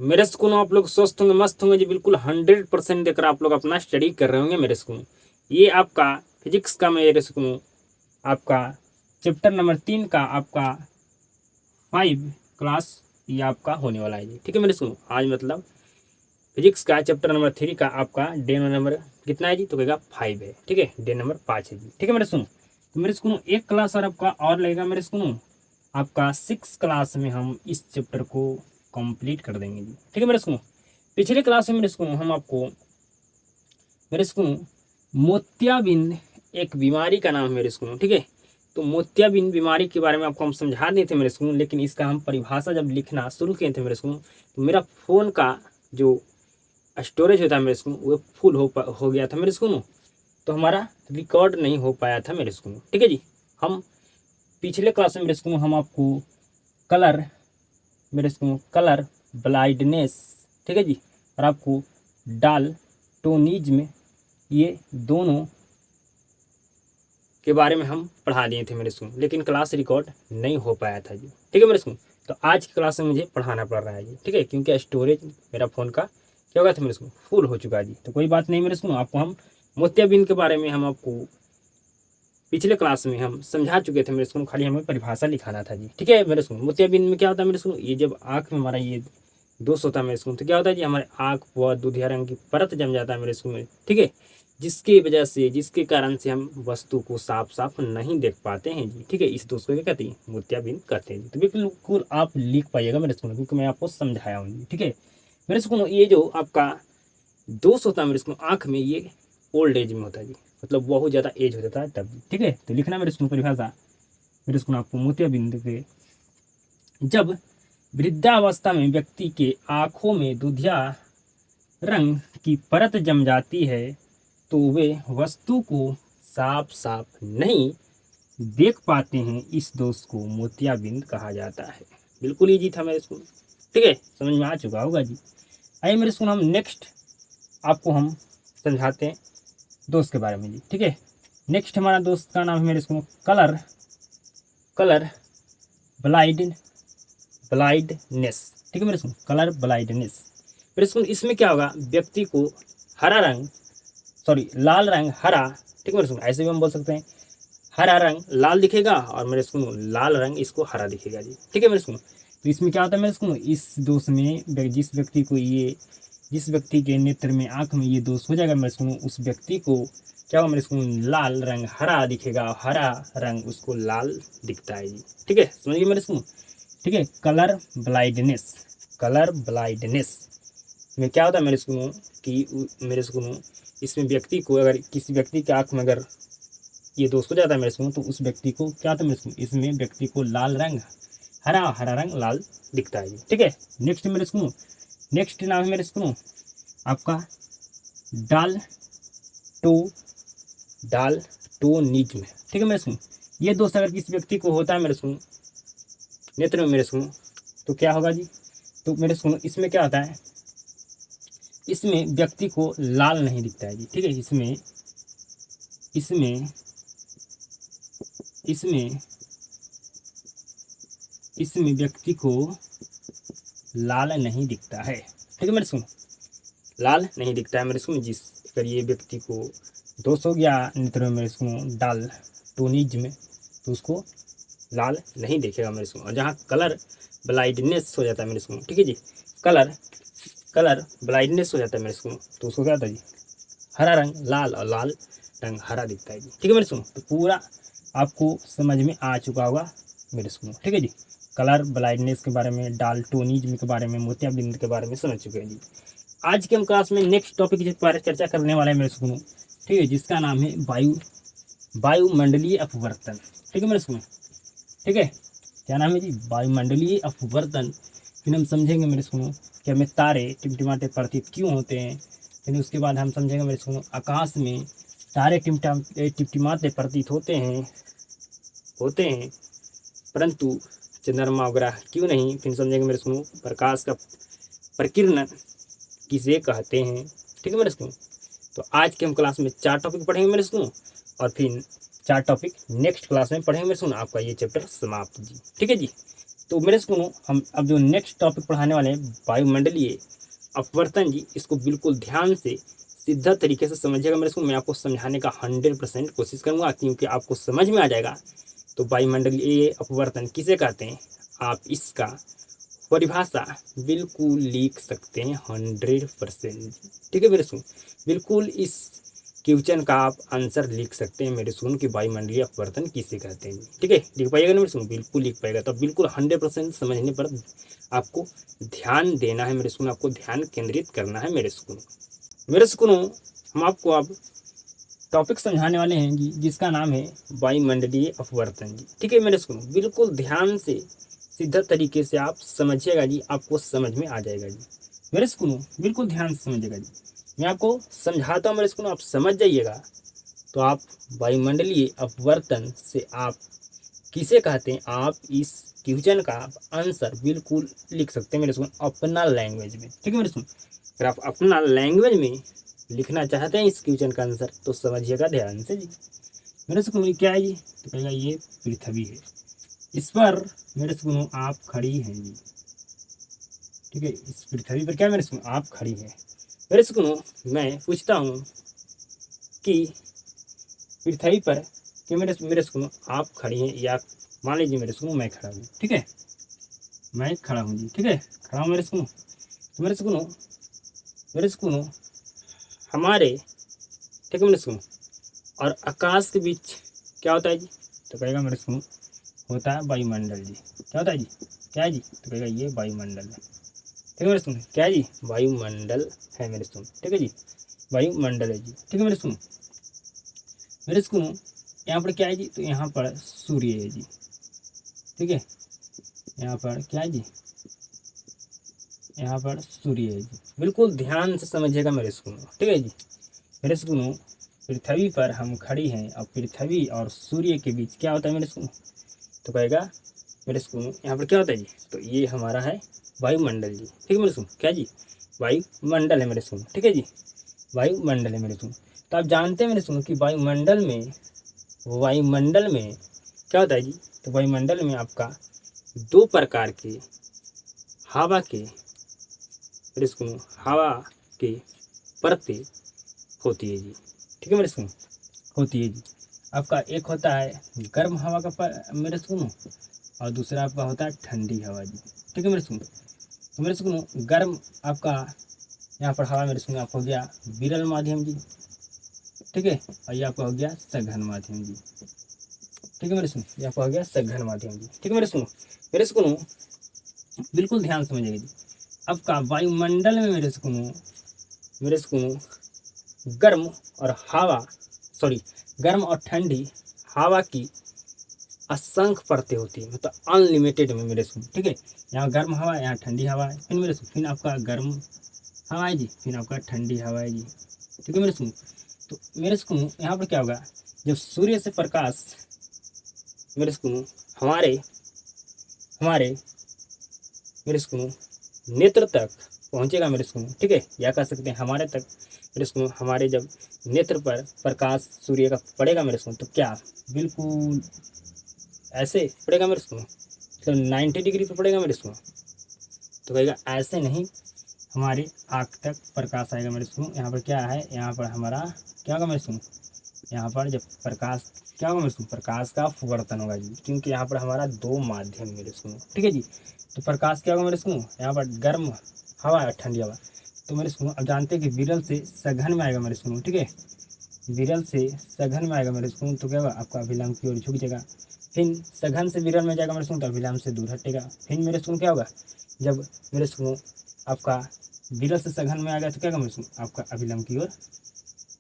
मेरे स्कूल आप लोग स्वस्थ होंगे, मस्त होंगे जी, बिल्कुल 100% देकर आप लोग अपना स्टडी कर रहे होंगे मेरे स्कूल। ये आपका फिजिक्स का मेरे स्कूल आपका चैप्टर नंबर 3 का आपका 5 क्लास ये आपका होने वाला है जी। ठीक है मेरे स्कूल, आज मतलब फिजिक्स का चैप्टर नंबर 3 का आपका डे नंबर कितना है जी, तो कहेगा 5 है। ठीक है, डे नंबर 5 है जी। ठीक है मेरे स्कूल, तो मेरे स्कूल एक क्लास और आपका और लगेगा मेरे स्कूल, आपका 6 क्लास में हम इस चैप्टर को कंप्लीट कर देंगे जी। ठीक है मेरे स्कूल, पिछले क्लास में मेरे स्कूल हम आपको मेरे स्कूल मोतियाबिंद एक बीमारी का नाम है मेरे स्कूल। ठीक है, तो मोतियाबिंद बीमारी के बारे में आपको हम समझा दिए थे मेरे स्कूल, लेकिन इसका हम परिभाषा जब लिखना शुरू किए थे मेरे स्कूल, तो मेरा फ़ोन का जो स्टोरेज होता है मेरे स्कूल वो फुल हो गया था मेरे स्कूल, तो हमारा रिकॉर्ड नहीं हो पाया था मेरे स्कूल। ठीक है जी, हम पिछले क्लास में मेरे स्कूल हम आपको कलर मेरे स्कूल कलर ब्लाइंडनेस, ठीक है जी, और आपको डाल्टोनिज्म, ये दोनों के बारे में हम पढ़ा दिए थे मेरे स्कूल, लेकिन क्लास रिकॉर्ड नहीं हो पाया था जी। ठीक है मेरे स्कूल, तो आज की क्लास में मुझे पढ़ाना पड़ रहा है जी। ठीक है, क्योंकि स्टोरेज मेरा फ़ोन का क्या हो गया था मेरे स्कूल, फुल हो चुका है जी। तो कोई बात नहीं मेरे स्कूल, आपको हम मोतियाबिंद के बारे में हम आपको पिछले क्लास में हम समझा चुके थे मेरे स्कूल, खाली हमें परिभाषा लिखाना था जी। ठीक है मेरे स्कूल, मोतियाबिंद में क्या होता है मेरे स्कूल, ये जब आँख में हमारा ये दोष होता है मेरे स्कूल, तो क्या होता है जी, हमारे आँख पर दूधिया रंग की परत जम जाता है मेरे स्कूल में। ठीक है, जिसकी वजह से जिसके कारण से हम वस्तु को साफ साफ नहीं देख पाते हैं जी। ठीक है, इस दोष को क्या कहते हैं, मोतियाबिंद कहते हैं जी। तो बिल्कुल आप लिख पाइएगा मेरे स्कूल, क्योंकि मैं आपको समझाया हूँ जी। ठीक है मेरे स्कूल, ये जो आपका दोष होता है मेरे स्कूल आँख में, ये ओल्ड एज में होता है जी, मतलब बहुत ज़्यादा एज हो जाता है तब। ठीक है, तो लिखना मेरे स्कूल परिभाषा, मेरे स्कूल आपको मोतियाबिंद के, जब वृद्धावस्था में व्यक्ति के आँखों में दूधिया रंग की परत जम जाती है तो वे वस्तु को साफ साफ नहीं देख पाते हैं, इस दोष को मोतियाबिंद कहा जाता है। बिल्कुल इजी था मेरे स्कूल। ठीक है, समझ में आ चुका होगा जी। आइए मेरे स्कूल, हम नेक्स्ट आपको हम समझाते हैं दोस्त के बारे में जी। ठीक है, नेक्स्ट हमारा दोस्त का नाम है मेरे school colour colour blind blindness. ठीक है मेरे स्कूल, कलर ब्लाइंडनेस मेरे स्कूल, इसमें क्या होगा, व्यक्ति को हरा रंग, सॉरी लाल रंग हरा, ठीक है मेरे स्कूल, ऐसे भी हम बोल सकते हैं, हरा रंग लाल दिखेगा और मेरे स्कूल लाल रंग इसको हरा दिखेगा जी। ठीक है मेरे स्कूल, तो इसमें क्या होता है मेरे स्कूल, इस दोष में जिस व्यक्ति के नेत्र में आंख में ये दोष हो जाएगा मेरे स्कूल, उस व्यक्ति को क्या होगा मेरे स्कूल, लाल रंग हरा दिखेगा और हरा रंग उसको लाल दिखता है जी। ठीक है, समझिए मेरे स्कूल। ठीक है, कलर ब्लाइंडनेस में क्या होता है मेरे स्कूल कि मेरे स्कूल इसमें व्यक्ति को, अगर किसी व्यक्ति की आंख में अगर ये दोष हो जाता है मेरे स्कूल, तो उस व्यक्ति को क्या होता है मेरे स्कूल, इसमें व्यक्ति को लाल रंग हरा हरा रंग लाल दिखता है। ठीक है, नेक्स्ट मेरे स्कूल, नेक्स्ट नाम है मेरे स्कूल आपका डाल टो डाल्टोनिज्म। ठीक है मेरे स्कूल, ये दोष अगर किसी व्यक्ति को होता है मेरे स्कूल नेत्र में मेरे स्कूल, तो क्या होगा जी, तो मेरे स्कूल इसमें क्या होता है, इसमें व्यक्ति को लाल नहीं दिखता है जी। ठीक है, इसमें इसमें इसमें इसमें व्यक्ति को लाल नहीं दिखता है। ठीक है मेरे स्कूल, लाल नहीं दिखता है मेरे स्कूल, जिस अगर ये व्यक्ति को दोष हो गया नेत्र में मेरे स्कूल डाल्टोनिज्म, तो उसको लाल नहीं देखेगा मेरे स्कूल। और जहाँ कलर ब्लाइंडनेस हो जाता है मेरे स्कूल, ठीक है जी, कलर कलर ब्लाइंडनेस हो जाता है मेरे स्कूल, तो उसको क्या होता है जी, हरा रंग लाल और लाल रंग हरा दिखता है जी। ठीक है मेरे स्कूल, तो पूरा आपको समझ में आ चुका होगा मेरे स्कूल। ठीक है जी, कलर ब्लाइंडनेस के बारे में, डाल्टोनिज्म के बारे में, मोतियाबिंद के बारे में समझ चुके हैं जी। आज के हम क्लास में नेक्स्ट टॉपिक के बारे में चर्चा करने वाले हैं मेरे स्कूल, ठीक है, जिसका नाम है वायुमंडलीय अपवर्तन। ठीक है मेरे स्कूल, ठीक है, क्या नाम है जी, वायुमंडलीय अपवर्तन। फिर हम समझेंगे मेरे स्कूल कि हमें तारे टिमटिमाते प्रतीत क्यों होते हैं। फिर उसके बाद हम समझेंगे मेरे स्कूल आकाश में तारे टिमटिमाते प्रतीत होते हैं परंतु चंद्रमा वगैरह क्यों नहीं। फिर समझेंगे मेरे स्कूल प्रकाश का प्रकीर्णन किसे कहते हैं। ठीक है मेरे स्कूल, तो आज के हम क्लास में 4 टॉपिक पढ़ेंगे मेरे स्कूल, और फिर 4 टॉपिक नेक्स्ट क्लास में पढ़ेंगे मेरे स्कूल, आपका ये चैप्टर समाप्त जी। ठीक है जी, तो मेरे स्कूलों हम अब जो नेक्स्ट टॉपिक पढ़ाने वाले हैं वायुमंडलीय अपवर्तन जी, इसको बिल्कुल ध्यान से सीधा तरीके से समझिएगा मेरे स्कूल। मैं आपको समझाने का 100% कोशिश करूंगा क्योंकि आपको समझ में आ जाएगा। तो वायुमंडलीय अपवर्तन किसे कहते हैं, आप इसका परिभाषा बिल्कुल लिख सकते हैं 100%। ठीक है मेरे सुन, बिल्कुल इस क्वेश्चन का आप आंसर लिख सकते हैं मेरे सुन कि वायुमंडलीय अपवर्तन किसे कहते हैं। ठीक है, लिख पाइएगा ना मेरे सुन, बिल्कुल लिख पाएगा। तो बिल्कुल 100% समझने पर आपको ध्यान देना है मेरे सुन, आपको ध्यान केंद्रित करना है मेरे सुन। मेरे सुनो, हम आपको अब टॉपिक समझाने वाले हैं जी, जिसका नाम है वायुमंडलीय अपवर्तन जी। ठीक है मेरे सुनो, बिल्कुल ध्यान से सीधा तरीके से आप समझिएगा जी, आपको समझ में आ जाएगा जी। मेरे सुनो, बिल्कुल ध्यान से समझिएगा जी, मैं आपको समझाता हूँ मेरे सुनो, आप समझ जाइएगा तो आप वायुमंडलीय अपवर्तन से आप किसे कहते हैं, आप इस क्वेश्चन का आंसर बिल्कुल लिख सकते हैं मेरे सुन अपना लैंग्वेज में। ठीक है मेरे सुन, अगर आप अपना लैंग्वेज में लिखना चाहते हैं इस क्वेश्चन का आंसर तो समझिएगा ध्यान से जी। मेरे सुनो क्या है जी, तो कहेगा ये पृथ्वी है, इस पर मेरे सुनो आप खड़ी हैं जी। ठीक है, इस पृथ्वी पर क्या मेरे सुनो आप खड़ी हैं। मेरे सुनो मैं पूछता हूँ कि पृथ्वी पर कि मेरे सुनो आप खड़ी हैं, या मान लीजिए मेरे सुनो मैं खड़ा हूँ। ठीक है, मैं खड़ा हूँ जी। ठीक है, खड़ा हूँ मेरे सुनो, तो मेरे सुनो हमारे, ठीक है मेरे सुनो, और आकाश के बीच क्या होता है जी, तो कहेगा मेरे सुनो होता है वायुमंडल जी। क्या होता है जी, क्या है जी, तो कहेगा ये वायुमंडल है। ठीक है मेरे सुनो, क्या है जी, वायुमंडल है मेरे सुनो। ठीक है जी, वायुमंडल है जी। ठीक है मेरे सुनो यहाँ पर क्या है जी, तो यहाँ पर सूर्य है जी। ठीक है, यहाँ पर क्या है जी, यहाँ पर सूर्य है जी। बिल्कुल ध्यान से समझिएगा मेरे सुनो। ठीक है जी, मेरे सुनो पृथ्वी पर हम खड़ी हैं और पृथ्वी और सूर्य के बीच क्या होता है मेरे सुनो, तो कहेगा मेरे सुनो यहाँ पर क्या होता है जी, तो ये हमारा है वायुमंडल जी। ठीक है मेरे सुनो, क्या जी, वायुमंडल है मेरे सुनो। ठीक है जी, वायुमंडल है मेरे सुनो। तो आप जानते हैं मेरे सुनो कि वायुमंडल में क्या होता है जी, तो वायुमंडल में आपका दो प्रकार के हवा के मेरे सुनो हवा के परतें होती है जी। ठीक है मेरे सुनो, होती है जी। आपका एक होता है गर्म हवा का मेरे सुनो, और दूसरा आपका होता है ठंडी हवा जी। ठीक है मेरे सुनो, तो मेरे सुनो गर्म आपका यहाँ पर हवा मेरे सुनो आपका हो गया विरल माध्यम जी। ठीक है, और ये आपका हो गया सघन माध्यम जी। ठीक है मेरे सुनो, ये आपका हो गया सघन माध्यम जी। ठीक है मेरे सुनो बिल्कुल ध्यान समझिएगा जी। आपका वायुमंडल में मेरे सुनो गर्म और हवा, सॉरी, गर्म और ठंडी हवा की असंख्य परतें होती है, मतलब अनलिमिटेड में मेरे सुनो। ठीक है, यहाँ गर्म हवा है, यहाँ ठंडी हवा है, फिर मेरे सुनो फिर आपका गर्म हवा है जी, फिर आपका ठंडी हवा है जी। ठीक है मेरे सुनो, तो मेरे सुनो यहाँ पर क्या होगा, जब सूर्य से प्रकाश मेरे सुनो हमारे हमारे मेरे सुनो नेत्र तक पहुँचेगा मेरे सुनो। ठीक है, या कह सकते हैं हमारे तक मेरे सुनो, हमारे जब नेत्र पर प्रकाश सूर्य का पड़ेगा मेरे सुनो, तो क्या बिल्कुल ऐसे पड़ेगा मेरे सुनो, तो 90 डिग्री पर पड़ेगा मेरे सुनो, तो कहेगा ऐसे नहीं, हमारी आँख तक प्रकाश आएगा मेरे सुनो। यहाँ पर क्या है, यहाँ पर हमारा क्या होगा मेरे सुनो, यहाँ पर जब प्रकाश क्या होगा मेरे सुनो, प्रकाश का अपवर्तन होगा जी, क्योंकि यहाँ पर हमारा दो माध्यम मेरे सुनो। ठीक है जी, तो प्रकाश क्या होगा मेरे सुनो, यहाँ पर गर्म हवा है ठंडी हवा, तो मेरे सुनो अब जानते हैं कि विरल से सघन में आएगा मेरे सुनो। ठीक है, विरल से सघन में आएगा मेरे सुनो, तो क्या होगा आपका अभिलंब की ओर झुक जाएगा, फिर सघन से विरल में जाएगा मेरे सुनो, तो अभिलंब से दूर हटेगा, फिर मेरे सुनो क्या होगा, जब मेरे सुनो आपका विरल से सघन में आ गया तो क्या होगा मेरे सुनो, आपका अभिलंब की ओर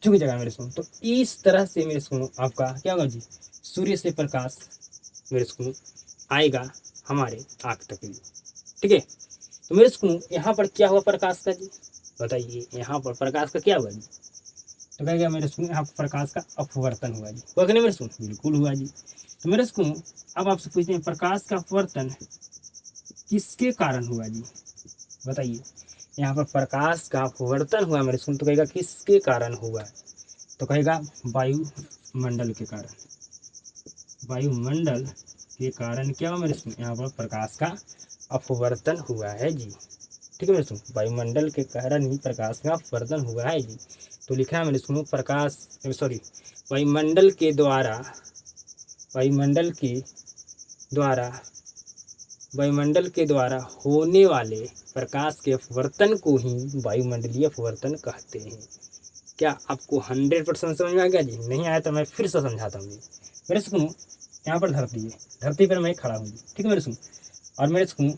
झुक जाएगा मेरे सुनो। तो इस तरह से मेरे सुनो आपका क्या होगा जी, सूर्य से प्रकाश मेरे सुनो आएगा हमारे आँख तक जी। ठीक है, तो मेरे सुनो यहाँ पर क्या हुआ प्रकाश का जी, बताइए यहाँ पर प्रकाश का क्या हुआ जी, तो कहेगा मेरे सुनो यहाँ पर प्रकाश का अपवर्तन हुआ जी। हुआ कि नहीं मेरे सुनो, बिल्कुल हुआ जी। तो मेरे सुनो अब आपसे पूछते हैं प्रकाश का अपवर्तन किसके कारण हुआ जी, बताइए। यहाँ पर प्रकाश का अपवर्तन हुआ मेरे सुनो, तो कहेगा किसके कारण हुआ, तो कहेगा वायुमंडल के कारण, वायुमंडल के कारण क्या हुआ मेरे सुनो, यहाँ पर प्रकाश का अपवर्तन हुआ है जी। ठीक है मेरे सुनो, वायुमंडल के कारण ही प्रकाश का अपवर्तन हुआ है जी। तो लिखा है मेरे सुनो, प्रकाश सॉरी वायुमंडल के द्वारा वायुमंडल के द्वारा होने वाले प्रकाश के अपवर्तन को ही वायुमंडलीय अपवर्तन कहते हैं। क्या आपको 100% समझ में आ गया जी? नहीं आया तो मैं फिर से समझाता हूँ। मेरे सुनो, यहाँ पर धरती है, धरती पर मैं खड़ा हूँ जी। ठीक है मेरे सुनो, और मेरे सुनो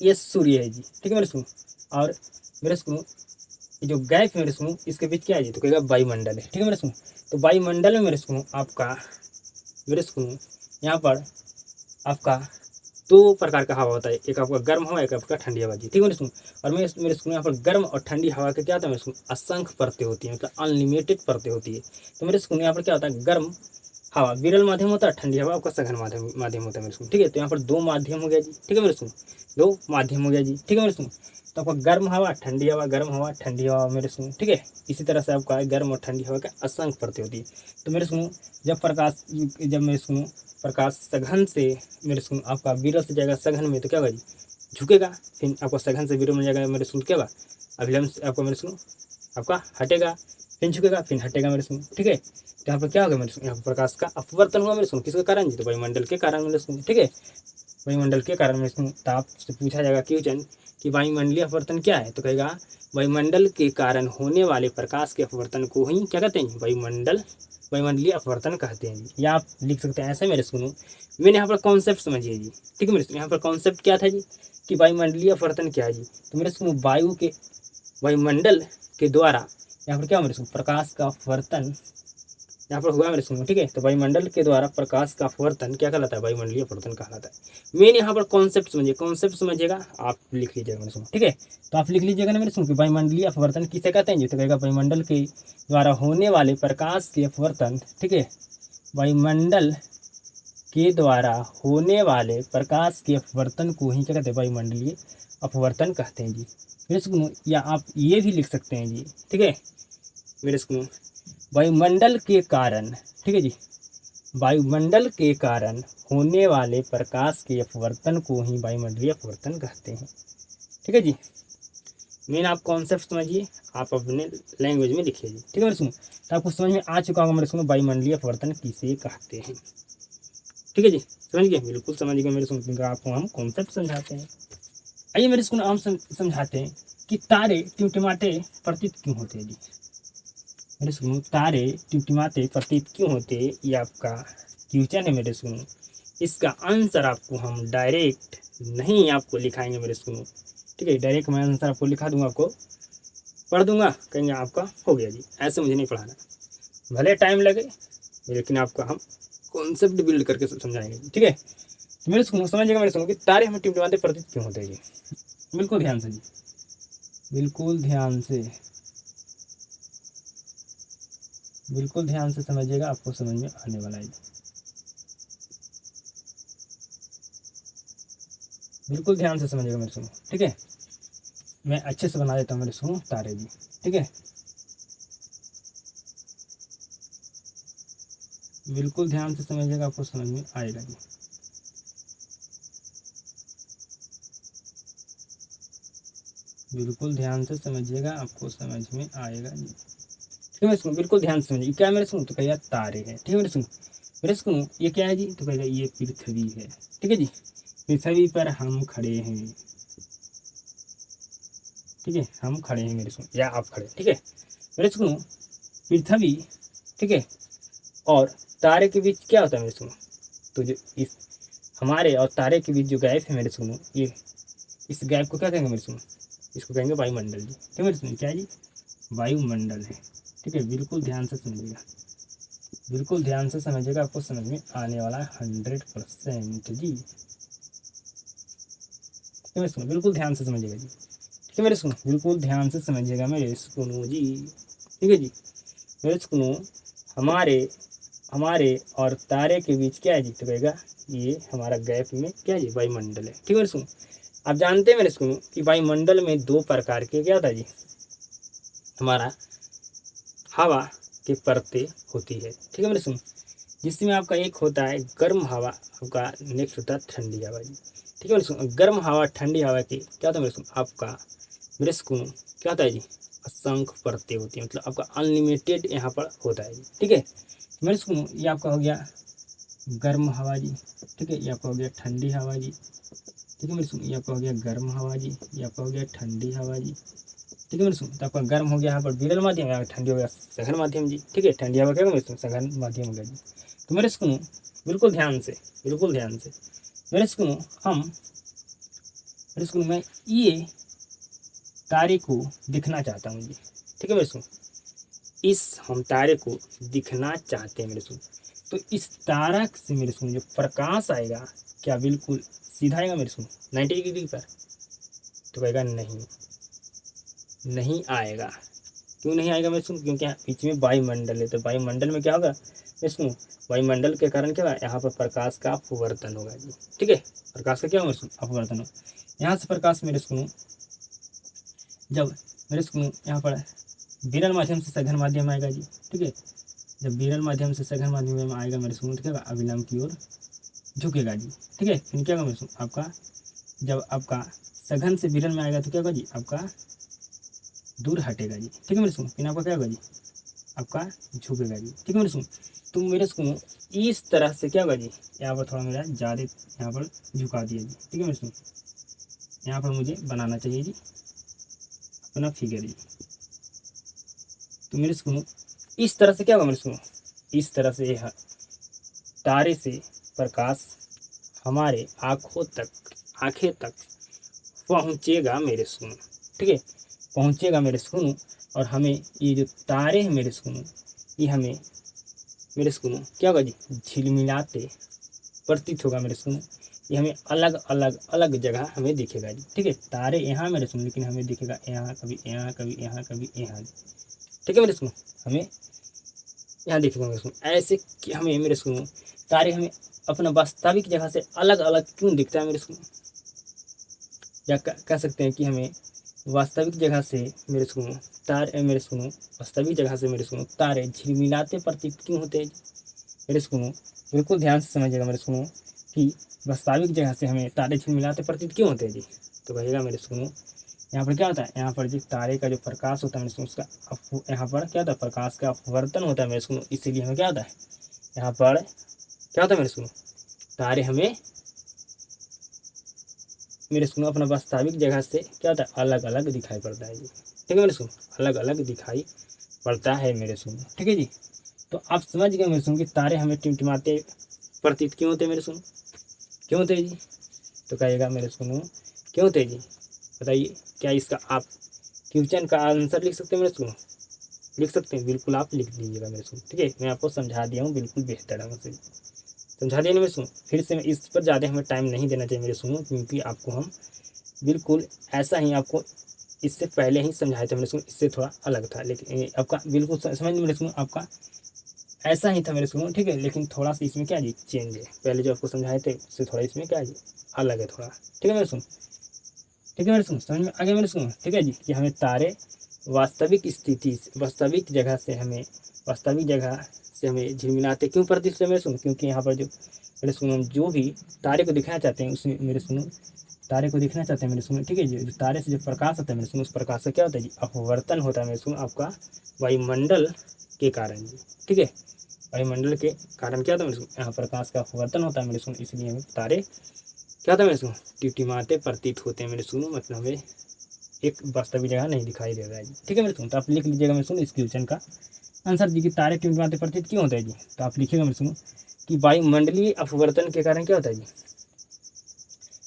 ये सूर्य है जी। ठीक है मेरे सुनो, और मेरे सुनो ये जो गैप मेरे सुनो इसके बीच क्या है जी? तो कहेगा वायुमंडल है। ठीक है मेरे सुनो, तो वायुमंडल में मेरे सुनो आपका मेरे सुनो यहाँ पर आपका दो प्रकार का हवा होता है, एक आपका गर्म हवा, एक आपका ठंडी हवा जी। ठीक है मेरे सुनो, और मेरे सुनो यहाँ पर गर्म और ठंडी हवा के क्या होता है मेरे सुनो, असंख्य परतें होती है, मतलब अनलिमिटेड परतें होती है। तो मेरे सुनो यहाँ पर क्या होता है, गर्म हवा विरल माध्यम होता है, ठंडी हवा आपका सघन माध्यम होता है मेरे सुनो। ठीक है, तो यहाँ पर दो माध्यम हो गया जी। ठीक है मेरे सुनो, दो माध्यम हो गया जी। ठीक है मेरे सुनो, तो आपका गर्म हवा ठंडी हवा, गर्म हवा ठंडी हवा मेरे सुनो। ठीक है, इसी तरह से आपका गर्म और ठंडी हवा का असंख्य परतें होती है। तो मेरे सुनो जब मेरे सुनो प्रकाश सघन से मेरे सुनो आपका विरल से जाएगा सघन में, तो क्या होगा जी? झुकेगा, फिर आपको सघन से विरल में जाएगा मेरे सुनो, क्या होगा? अभिलंब से आपको मेरे सुनो आपका हटेगा, फिर झुकेगा, फिर हटेगा मेरे सुनो। ठीक है, तो यहाँ पर क्या होगा मेरे सुनो, यहाँ पर प्रकाश का अपवर्तन हुआ मेरे सुनो, किसके कारण जी? तो वायुमंडल के कारण मेरे सुनो। ठीक है, वायुमंडल के कारण मेरे सुनो, तो आपसे पूछा जाएगा क्वेश्चन कि वायुमंडलीय अपवर्तन क्या है? तो कहेगा वायुमंडल के कारण होने वाले प्रकाश के अपवर्तन को ही क्या कहते हैं? वायुमंडलीय अपवर्तन कहते हैं जी। या आप लिख सकते हैं ऐसे मेरे सुनो, मैंने यहाँ पर कॉन्सेप्ट समझिए जी। ठीक है मेरे सुनो, यहाँ पर कॉन्सेप्ट क्या था जी कि वायुमंडलीय अपवर्तन क्या है जी? तो मेरे सुनो वायुमंडल के द्वारा यहाँ पर क्या मेरे सुनो प्रकाश का अपवर्तन यहाँ पर हुआ मेरे सुनो। ठीक है, तो वायुमंडल के द्वारा प्रकाश का अपवर्तन क्या कहलाता है? वायुमंडलीय अपवर्तन कहलाता है। मेन यहाँ पर कॉन्सेप्ट समझिए, कॉन्सेप्ट समझिएगा, आप लिख लीजिएगा मेरे सुनो। ठीक है, तो आप लिख लीजिएगा ना मेरे सुनो कि वायुमंडलीय अपवर्तन किसे कहते हैं जी? तो कहेगा वायुमंडल के द्वारा होने वाले प्रकाश के अपवर्तन। ठीक है, वायुमंडल के द्वारा होने वाले प्रकाश के अपवर्तन को ही क्या कहते हैं? वायुमंडलीय अपवर्तन कहते हैं जी मेरे सुनो। या आप ये भी लिख सकते हैं जी। ठीक है मेरे सुनो, वायुमंडल के कारण, ठीक है जी, वायुमंडल के कारण होने वाले प्रकाश के अपवर्तन को ही वायुमंडलीय अपवर्तन कहते हैं। ठीक है जी, मेन आप कॉन्सेप्ट समझिए, आप अपने लैंग्वेज में लिखिए जी। ठीक है मेरे सुनो, तो आपको समझ में आ चुका होगा मेरे सुनो वायुमंडलीय अपवर्तन किसे कहते हैं। ठीक है जी, समझ गए? बिल्कुल समझ गए मेरे सुनो, आपको हम कॉन्सेप्ट समझाते हैं। आइए मेरे सुनो, हम समझाते हैं कि तारे टिमटिमाते प्रतीत क्यों होते हैं जी। मेरे सुनो, तारे टिमटिमाते प्रतीत क्यों होते, ये आपका क्वेश्चन है मेरे सुनो। इसका आंसर आपको हम डायरेक्ट नहीं आपको लिखाएंगे मेरे सुनो। ठीक है, डायरेक्ट मैं आंसर आपको लिखा दूंगा, आपको पढ़ दूंगा, कहेंगे आपका हो गया जी। ऐसे मुझे नहीं पढ़ाना, भले टाइम लगे लेकिन आपका हम कॉन्सेप्ट बिल्ड करके समझाएंगे। ठीक है, तो मेरे सुनो समझिएगा मेरे सुनो कि तारे हमें टिमटिमाते प्रतीत क्यों होते हैं जी। बिल्कुल ध्यान से जी, बिल्कुल ध्यान से, बिल्कुल ध्यान से समझिएगा, आपको समझ में आने वाला है। बिल्कुल ध्यान से समझिएगा मेरे सुनो। ठीक है, मैं अच्छे से बना देता हूँ मेरे सुनो तारे जी। ठीक है, बिल्कुल ध्यान से समझिएगा, आपको समझ में आएगा जी। बिल्कुल ध्यान से समझिएगा, आपको समझ में आएगा जी। ठीक है मेरे सुनो, बिल्कुल ध्यान से समझिए क्या मेरे सुनो, तो कहिए तारे हैं। ठीक है मेरे सुनो, मेरे सुनो ये क्या है जी? तो कहेगा ये पृथ्वी है। ठीक है जी, पृथ्वी पर हम खड़े हैं। ठीक है, हम खड़े हैं मेरे सुनो, या आप खड़े। ठीक है मेरे सुनो, पृथ्वी, ठीक है, और तारे के बीच क्या होता है मेरे सुनो? तो जो इस हमारे और तारे के बीच जो गैप है मेरे सुनो, ये इस गैप को क्या कहेंगे मेरे सुनो? इसको कहेंगे वायुमंडल जी। ठीक है मेरे सुनो, क्या है जी? वायुमंडल है। ठीक है, बिल्कुल ध्यान से समझिएगा, बिल्कुल ध्यान से समझिएगा, आपको समझ में आने वाला है 100% जी। ठीक है मेरे सुनो, बिल्कुल ध्यान से समझिएगा जी। ठीक है मेरे सुनो, बिल्कुल ध्यान से समझिएगा मेरे सुनो जी। ठीक है जी, मेरे सुनो हमारे हमारे और तारे के बीच क्या है जी? तो कहेगा ये हमारा गैप में क्या है जी? वायुमंडल है। ठीक है मेरे सुनो, आप जानते हैं मेरे सुनो कि वायुमंडल में दो प्रकार के क्या होता है जी? हमारा हवा की परतें होती है। ठीक है मेरे सुनो, जिसमें आपका एक होता है गर्म हवा, आपका नेक्स्ट होता है ठंडी हवा जी। ठीक है मेरे सुनो, गर्म हवा ठंडी हवा की क्या होता है मेरे सुनो, आपका मेरे सुनो क्या होता है जी, असंख्य परतें होती है, मतलब आपका अनलिमिटेड यहाँ पर होता है जी। ठीक है मेरे सुनो, ये आपका हो गया गर्म हवा जी। ठीक है, ये आपका हो गया ठंडी हवा जी। ठीक है मेरे सुनो, ये आपका हो गया गर्म हवा जी, ये आपका हो गया ठंडी हवा जी। ठीक है मेरे सुनो, तो आपका गर्म हो गया यहाँ पर विरल माध्यम, यहाँ ठंडी हो गया सघन माध्यम जी। ठीक है, ठंडी हवा क्या होगा मेरे सुनो, सघन माध्यम हो गया जी। तो मेरे सुनो बिल्कुल ध्यान से, बिल्कुल ध्यान से मेरे सुनो, मेरे सुनो मैं ये तारे को दिखना चाहता हूँ जी। ठीक है मेरे सुनो, इस हम तारे को दिखना चाहते हैं मेरे सुनो, तो इस तारा से मेरे सुनो जो प्रकाश आएगा, क्या बिल्कुल सीधा आएगा मेरे सुनो 90 डिग्री पर? तो कहेगा नहीं, नहीं आएगा। क्यों नहीं आएगा मेरे सुनो, क्योंकि यहाँ बीच में वायुमंडल है, तो वायुमंडल में क्या होगा मेरे सुनो, वायुमंडल के कारण क्या होगा, यहाँ पर प्रकाश का अपवर्तन होगा जी। ठीक है, प्रकाश का क्या होगा मेरे सुनो, अपवर्तन हो। यहाँ से प्रकाश मेरे सुनो जब मेरे सुनो यहाँ पर विरल माध्यम से सघन माध्यम आएगा जी। ठीक है, जब विरल माध्यम से सघन माध्यम में आएगा मेरे सुनो, तो क्या होगा, अविलंब की ओर झुकेगा जी। ठीक है, फिर क्या होगा मेरे सुनो, आपका जब आपका सघन से विरल में आएगा तो क्या होगा जी, आपका दूर हटेगा जी। ठीक है मेरे सुनो, फिर आपका क्या होगा जी, आपका झुकेगा जी। ठीक है मेरे सुनो, तो मेरे सुनो इस तरह से क्या होगा जी, यहाँ पर थोड़ा मेरा ज़्यादा यहाँ पर झुका दिया जी। ठीक है मेरे सुनो, यहाँ पर मुझे बनाना चाहिए जी अपना फिगर जी। तो मेरे सुनो इस तरह से क्या होगा मेरे सुनो, इस तरह से तारे से प्रकाश हमारे आंखें तक पहुँचेगा मेरे सुनो। ठीक है, पहुँचेगा मेरे सुनो, और हमें ये जो तारे हैं मेरे सुनो, ये हमें मेरे सुनो क्या होगा जी, झिलमिलाते प्रतीत होगा मेरे सुनो। ये हमें अलग अलग अलग जगह हमें दिखेगा जी। ठीक है, तारे यहाँ मेरे सुनो, लेकिन हमें दिखेगा यहाँ कभी, यहाँ कभी, यहाँ कभी, यहाँ। ठीक है मेरे सुनो, हमें यहाँ दिखेगा मेरे सुनो, ऐसे कि हमें मेरे सुनो तारे हमें अपना वास्तविक जगह से अलग अलग क्यों दिखता है मेरे सुनो, या कह सकते हैं कि हमें वास्तविक जगह से मेरे सुनो तारे, मेरे सुनो वास्तविक जगह से मेरे सुनो तारे झिलमिलाते प्रतीत क्यों होते हैं मेरे सुनो, बिल्कुल ध्यान से समझिएगा मेरे सुनो कि वास्तविक जगह से हमें तारे झिलमिलाते प्रतीत क्यों होते हैं जी। तो कहिएगा मेरे सुनो, यहाँ पर क्या होता है, यहाँ पर जो तारे का जो प्रकाश होता है मेरे सुनो, उसका यहाँ पर क्या होता है, प्रकाश का अपवर्तन होता है मेरे सुनो, इसीलिए हमें क्या होता है, यहाँ पर क्या होता है मेरे सुनो, तारे हमें मेरे सुनो अपना वास्तविक जगह से क्या होता है, अलग अलग दिखाई पड़ता है जी। ठीक है मेरे सुनो, अलग अलग दिखाई पड़ता है मेरे सुनो। ठीक है जी, तो आप समझ गए मेरे सुनो कि तारे हमें टिमटिमाते प्रतीत क्यों होते हैं मेरे सुनो, क्यों होते हैं जी। तो कहिएगा मेरे सुनो क्यों होते हैं जी, बताइए। क्या इसका आप क्वेश्चन का आंसर लिख सकते हैं मेरे सुनो, लिख सकते हैं, बिल्कुल आप लिख दीजिएगा मेरे सुनो। ठीक है, मैं आपको समझा दिया हूँ बिल्कुल बेहतर ढंग से समझा दिया ना मेरे सुनो। फिर से मैं इस पर ज़्यादा हमें टाइम नहीं देना चाहिए मेरे सुनो, क्योंकि आपको हम बिल्कुल ऐसा ही आपको इससे पहले ही समझाया था मेरे सुनो, इससे थोड़ा अलग था, लेकिन आपका बिल्कुल समझ मेरे सुनो, आपका ऐसा ही था मेरे सुनो। ठीक है, लेकिन थोड़ा सा इसमें क्या जी चेंज है, पहले जो आपको समझाए थे उससे थोड़ा इसमें क्या जी अलग है थोड़ा। ठीक है मेरे सुनो, ठीक है मेरे सुनो, समझ में आगे मेरे सुनो। ठीक है जी, कि हमें तारे वास्तविक स्थिति से, वास्तविक जगह से हमें, वास्तविक जगह से हमें झिलमिलाते क्यों प्रतीत है मेरे सुनो, क्योंकि यहाँ पर जो मेरे सुनो हम जो भी तारे को दिखाना चाहते हैं उसमें मेरे सुनो, तारे को दिखना चाहते हैं मेरे सुनो। ठीक है जी, जो तारे से जो प्रकाश आता है मेरे सुनो, उस प्रकाश से क्या होता है जी, अपवर्तन होता है मेरे सुनो, आपका वायुमंडल के कारण जी। ठीक है, वायुमंडल के कारण क्या होता है मेरे सुनो, यहाँ प्रकाश का अपवर्तन होता है मेरे सुनो, इसलिए हमें तारे क्या होता है मेरे सुनो, टिमटिमाते प्रतीत होते हैं मेरे सुनो, मतलब हमें एक वास्तविक जगह नहीं दिखाई दे रहा है जी। ठीक है मेरे सुनो, तो आप लिख लीजिएगा मेरे सुनो इस क्वेश्चन का आंसर जी, कि तारे टिमटिमाते प्रतीत क्यों होता है जी। तो आप लिखिएगा मेरे सुनो कि वायुमंडलीय अपवर्तन के कारण क्या होता है जी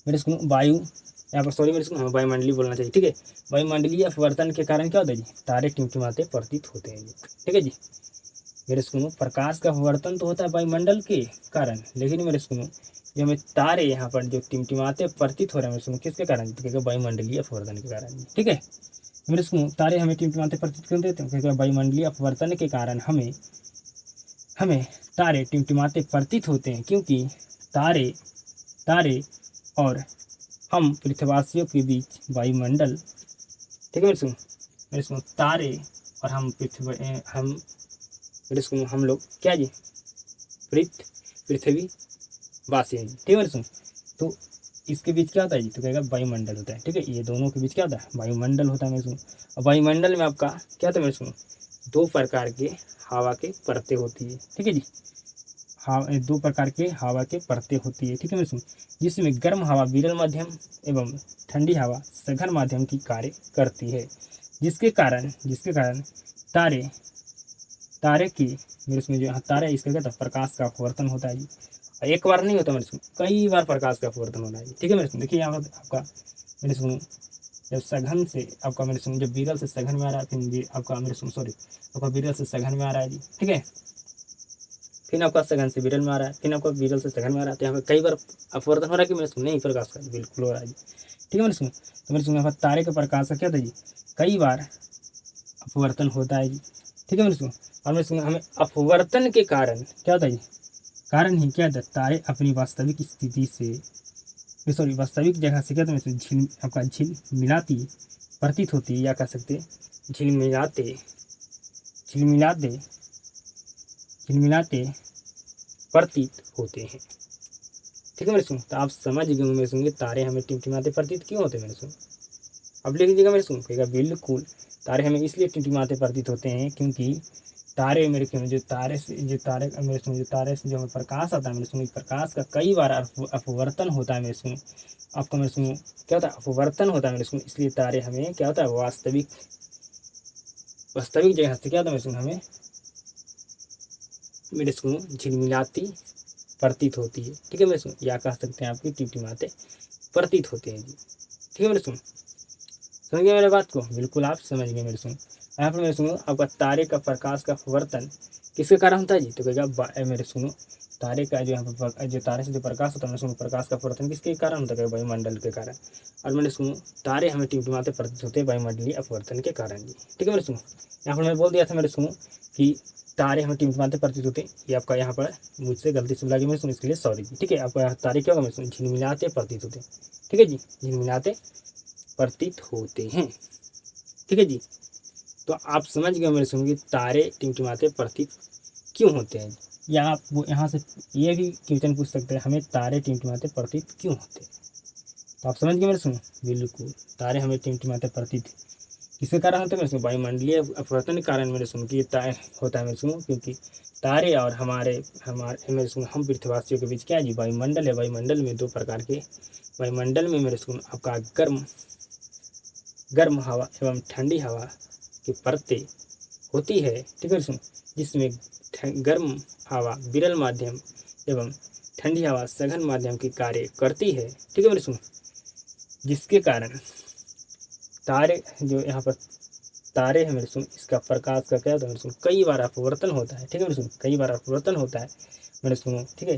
मेरे सुनो, वायु यहाँ पर सॉरी मेरे सुनो, वायुमंडलीय बोलना चाहिए। ठीक है, वायुमंडलीय अपवर्तन के कारण क्या होता है जी, तारे टिमटिमाते प्रतीत होते हैं जी। ठीक है जी, मेरे सुनो प्रकाश का अपवर्तन तो होता है वायुमंडल के कारण, लेकिन मेरे सुनो जो हमें तारे यहाँ पर जो टिमटिमाते प्रतीत हो रहे हैं मेरे सुनो, किसके कारण, क्योंकि वायुमंडलीय अपवर्तन के कारण जी। ठीक है, मेरे सुनो तारे हमें टिमटिमाते प्रतीत क्यों देते हैं, क्योंकि वायुमंडलीय अपवर्तन के कारण हमें हमें तारे टिमटिमाते प्रतीत होते हैं, क्योंकि तारे तारे और हम पृथ्वीवासियों के बीच वायुमंडल, ठीक है मेरे सुनो तारे और हम पृथ्वी हम मेरे सुनो हम लोग क्या जी पृथ्वी वासी है जी, ठीक है मेरे सुनो। तो इसके बीच क्या होता है जी, तो कहेगा वायुमंडल होता है, ठीक है। ये दोनों के बीच क्या होता है, वायुमंडल होता है मेरे सुनो। और वायुमंडल में आपका क्या होता है मेरे सुनो, दो प्रकार के हवा के परतें होती है, ठीक है जी। दो प्रकार के हवा के परतें होती है, ठीक है मेरे सुनो, जिसमें गर्म हवा विरल माध्यम एवं ठंडी हवा सघन माध्यम की कार्य करती है, जिसके कारण तारे तारे की मेरे उसमें जो तारा है इसका क्या था, प्रकाश का अपवर्तन होता है जी। और एक बार नहीं होता मेरे सुनो, कई बार प्रकाश का अपवर्तन होता है जी, ठीक है मेरे सुनो। देखिए यहाँ पर आपका मेरे सुनो, जब सघन से आपका मेरे सुनो, जब विरल से सघन में आ रहा है, फिर आपका मेरे सुनो सॉरी आपका विरल से सघन में आ रहा है जी, ठीक है। फिर आपका सघन से विरल में आ रहा है, फिर आपका विरल से सघन में आ रहा है। तो यहाँ पे कई बार अपवर्तन हो रहा है कि मेरे सुनो, नहीं प्रकाश का बिल्कुल हो रहा है जी, ठीक है मेरे सुनो। तो मेरे सुनो यहाँ पर तारे के प्रकाश का क्या था जी, कई बार अपवर्तन होता है जी, ठीक है मेरे सुनो। और मेरे सुनो हमें अपवर्तन के कारण क्या होता है जी, कारण ही क्या था, तारे अपनी वास्तविक स्थिति से सॉरी वास्तविक जगह से क्या था मेरे झिल आपका झिलमिलाती प्रतीत होती है, या कह सकते झिलमिलाते झिलमिलाते झिलमिलाते प्रतीत होते हैं, ठीक है मेरे सुनो। तो आप समझ गए मेरे सुनो, तारे हमें टिमटिमाते प्रतीत क्यों होते हैं मेरे सुनो। अब लिख लीजिएगा मेरे सुनो, कहेगा बिल्कुल तारे हमें इसलिए टिमटिमाते प्रतीत होते हैं क्योंकि तारे मेरे क्यों जो तारे से मेरे सुनो, जो तारे से जो हमें प्रकाश आता है मेरे सुनो, प्रकाश का कई बार अपवर्तन होता है मेरे सुनो। आपका मेरे सुनो क्या होता है, अपवर्तन होता है मेरे सुनो, इसलिए तारे हमें क्या होता है, वास्तविक जगह से क्या होता है मेरे सुनो, हमें मेरे सुनो झिलमिलाती प्रतीत होती है, ठीक है मेरे सुनो, या कह सकते हैं आपकी टिमटिमाते प्रतीत होते हैं जी, ठीक है मेरे सुनो। समझ गए मेरे बात को, बिल्कुल आप समझ गए मेरे सुनो। यहाँ पर मेरे सुनो आपका तारे का प्रकाश का अपवर्तन किसके कारण होता है जी, तो कहेगा मेरे सुनो तारे का जो यहाँ पर जो तारे से जो प्रकाश होता है मेरे सुनो, प्रकाश का अपवर्तन किसके कारण होता है, वायुमंडल के कारण। और मेरे सुनो तारे हमें टिमटिमाते प्रतीत होते हैं वायुमंडलीय अपवर्तन के कारण जी, ठीक है मेरे सुनो। यहाँ पर मैं बोल दिया था मेरे सुनो कि तारे हमें टिमटिमाते प्रतीत होते हैं, ये आपका यहाँ पर मुझसे गलती से लगी मेरे सुनो, इसके लिए सॉरी जी, ठीक है। आपका तारे क्या होगा मेरे सुनो, झिलमिलाते प्रतीत होते हैं, ठीक है जी, झिलमिलाते प्रतीत होते हैं, ठीक है जी। तो आप समझ गए मेरे सुनो कि तारे टिमटिमाते प्रतीत क्यों होते हैं, या आप वो यहाँ से ये भी क्वेश्चन पूछ सकते हैं, हमें तारे टिमटिमाते प्रतीत क्यों होते हैं। तो आप समझ गए मेरे सुनो, बिल्कुल तारे हमें टिमटिमाते प्रतीत किसके कारण होते हैं मेरे सुनो, वायुमंडलीय अपवर्तन के कारण मेरे सुनो कि तारे होता है मेरे सुनो, क्योंकि तारे और हमारे हमारे मेरे सुनो हम पृथ्वीवासियों के बीच क्या है जी, वायुमंडल है। वायुमंडल में दो प्रकार के वायुमंडल में मेरे सुनो आपका गर्म हवा एवं ठंडी हवा की परतें होती है, ठीक है सुनो, जिसमें गर्म हवा विरल माध्यम एवं ठंडी हवा सघन माध्यम की कार्य करती है, ठीक है मेरे सुनो, जिसके कारण तारे जो यहाँ पर तारे हैं मेरे सुनो, इसका प्रकाश का क्या होता है मेरे सुनो, कई बार अपवर्तन होता है, ठीक है मेरे सुनो, कई बार अपवर्तन होता है मेरे सुनो, ठीक है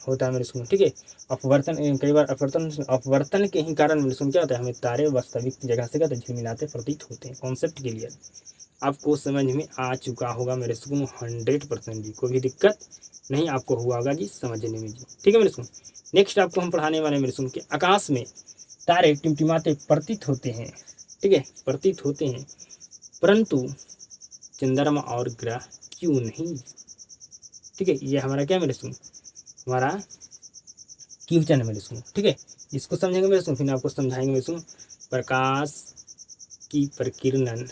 होता है मेरे सुनो, ठीक है। अपवर्तन कई बार अपवर्तन के ही कारण मेरे सुनो क्या होता है, हमें तारे वास्तविक जगह से क्या होता है, झिलमिलाते प्रतीत होते हैं। कॉन्सेप्ट क्लियर आपको समझ में आ चुका होगा मेरे सुनो 100% जी, कोई भी दिक्कत नहीं आपको हुआ होगा जी समझने में जी, ठीक है मेरे सुनो। नेक्स्ट आपको हम पढ़ाने वाले मेरे सुनो कि आकाश में तारे टिमटिमाते प्रतीत होते हैं, ठीक है, प्रतीत होते हैं, परंतु चंद्रमा और ग्रह क्यों नहीं, ठीक है। ये हमारा क्या मेरे सुनो, हमारा क्वेश्चन है मेरे सुनो, ठीक है। इसको समझेंगे मेरे सुनो, फिर आपको समझाएंगे मेरे सुनो प्रकाश की प्रकीर्णन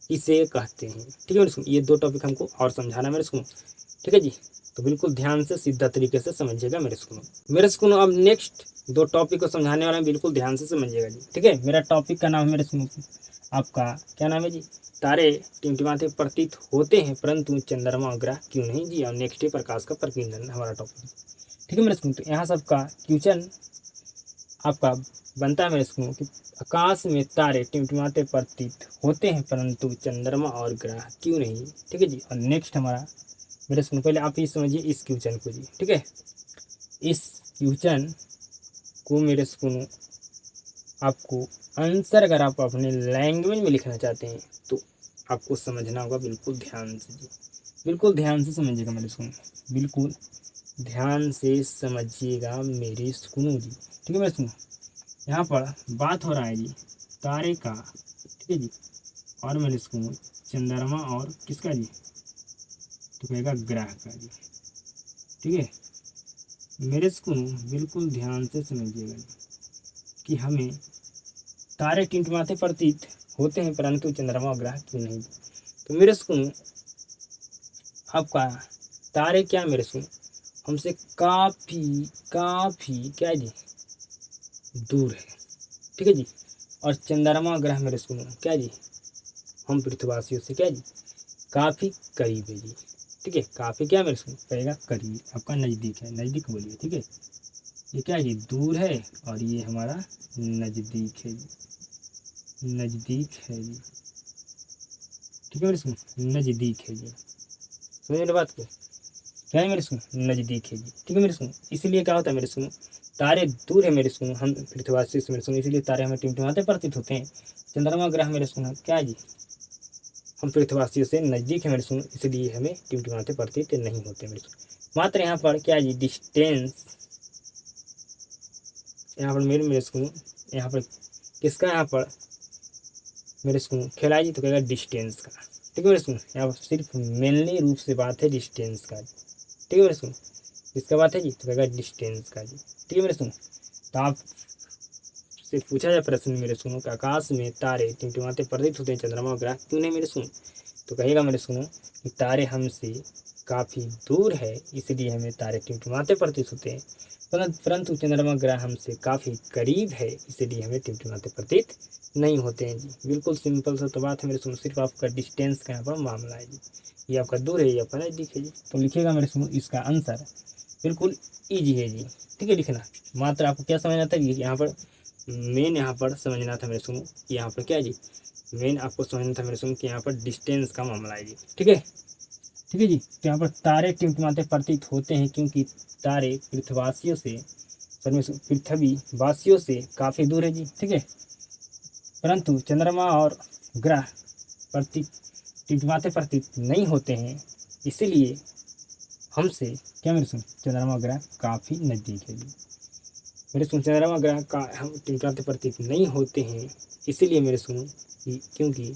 किसे कहते हैं, ठीक है मेरे सुनो। ये दो टॉपिक हमको और समझाना मेरे सुनो, ठीक है जी। तो बिल्कुल ध्यान से सीधा तरीके से समझिएगा मेरे सुनो। मेरे सुनो अब नेक्स्ट दो टॉपिक को समझाने वाला बिल्कुल ध्यान से समझिएगा जी, ठीक है। मेरा टॉपिक का नाम है मेरे सुनो, आपका क्या नाम है जी, तारे टिमटिमाते प्रतीत होते हैं परंतु चंद्रमा और ग्रह क्यों नहीं जी। और नेक्स्ट है प्रकाश का प्रकीर्णन हमारा टॉपिक, ठीक है मेरे सुनो। तो यहाँ सबका क्वेश्चन आपका बनता है मेरे सुनो कि आकाश में तारे टिमटिमाते प्रतीत होते हैं परंतु चंद्रमा और ग्रह क्यों नहीं, ठीक है जी। और नेक्स्ट हमारा मेरे सुनो, पहले आप ये समझिए इस क्वेश्चन को जी, ठीक है। इस क्वेश्चन को मेरे सुनो आपको आंसर अगर आप अपने लैंग्वेज में लिखना चाहते हैं तो आपको समझना होगा बिल्कुल ध्यान से जी, बिल्कुल ध्यान से समझिएगा मेरे सुनो, बिल्कुल ध्यान से समझिएगा मेरे सुनो जी, ठीक है मेरे सुनो। यहाँ पर बात हो रहा है जी तारे का, ठीक है जी, और मेरे सुनो चंद्रमा और किसका जी, तो कहेगा ग्रह का जी, ठीक है। मेरे सुनो बिल्कुल ध्यान से समझिएगा कि हमें तारे टिमटिमाते प्रतीत होते हैं परंतु चंद्रमा और ग्रह क्यों नहीं। तो मेरे सुनो आपका तारे क्या मेरे सुनो हमसे काफी काफी क्या है जी दूर है, ठीक है जी। और चंद्रमा ग्रह मेरे सुनो क्या जी हम पृथ्वीवासियों से क्या जी काफी करीब है जी, ठीक है। काफी क्या मेरे सुनो कहेगा करीब, आपका नजदीक है, नजदीक बोलिए, ठीक है। ये क्या है जी दूर है और ये हमारा नजदीक है जी, नजदीक है जी, ठीक है मेरे सुनो नजदीक है जी। समझ मेरी बात को, क्या है मेरे सुनो नजदीक है जी, ठीक है मेरे सुनो। इसलिए क्या होता है मेरे सुनो तारे दूर है मेरे सुनो हम पृथ्वीवासी से मेरे सुनो, इसलिए तारे हमें टिमटिमाते प्रतीत होते हैं। चंद्रमा ग्रह मेरे सुनो क्या है जी हम पृथ्वीवासियों से नजदीक है मेरे सुनो, इसलिए हमें टिमटिमाते प्रतीत नहीं होते मेरे सुनो। मात्र यहाँ पर क्या है जी डिस्टेंस, यहाँ पर मेरे सुनो यहाँ पर किसका यहाँ पर मेरे सुनो खेला है जी तो कहेगा डिस्टेंस का, ठीक है मेरे सुनो। यहाँ पर सिर्फ मेनली रूप से बात है डिस्टेंस का, ठीक है मेरे सुनो। किसका बात है जी तो कहेगा डिस्टेंस का जी, ठीक है मेरे सुनो। तो आप से पूछा जाए प्रश्न मेरे सुनो कि आकाश में तारे टिमटिमाते प्रतीत होते हैं चंद्रमा और ग्रह क्यों नहीं मेरे सुनो, तो कहेगा मेरे सुनो कि तारे हमसे काफ़ी दूर है इसलिए हमें तारे टिमटिमाते प्रतीत होते हैं, परंतु चंद्रमा ग्रह हमसे काफ़ी करीब है इसलिए हमें टिमटिमाते प्रतीत नहीं होते हैं जी। बिल्कुल सिंपल सा तो बात है मेरे सुनो, सिर्फ आपका डिस्टेंस का यहाँ पर मामला है जी। ये आपका दूर है, ये आपका नजदीक है जी। तो लिखिएगा मेरे सुनो इसका आंसर बिल्कुल ईजी है जी, ठीक है लिखना। मात्र आपको क्या समझना था कि यहाँ पर मेन यहाँ पर समझना था मेरे सुनो, यहाँ पर क्या जी मेन आपको समझना था मेरे सुनो कि यहाँ पर डिस्टेंस का मामला है जी, ठीक है, ठीक है जी। तो यहाँ पर तारे टिमटिमाते प्रतीत होते हैं क्योंकि तारे पृथ्वीवासियों से पृथ्वीवासियों से काफ़ी दूर है जी, ठीक है। परंतु चंद्रमा और ग्रह प्रतीत टिमटिमाते प्रतीत नहीं होते हैं, इसीलिए हमसे क्या मेरे सुन चंद्रमा ग्रह काफ़ी नज़दीक है जी। मेरे सुन चंद्रमा ग्रह का हम टिमटिमाते प्रतीत नहीं होते हैं, इसीलिए मेरे सुनो क्योंकि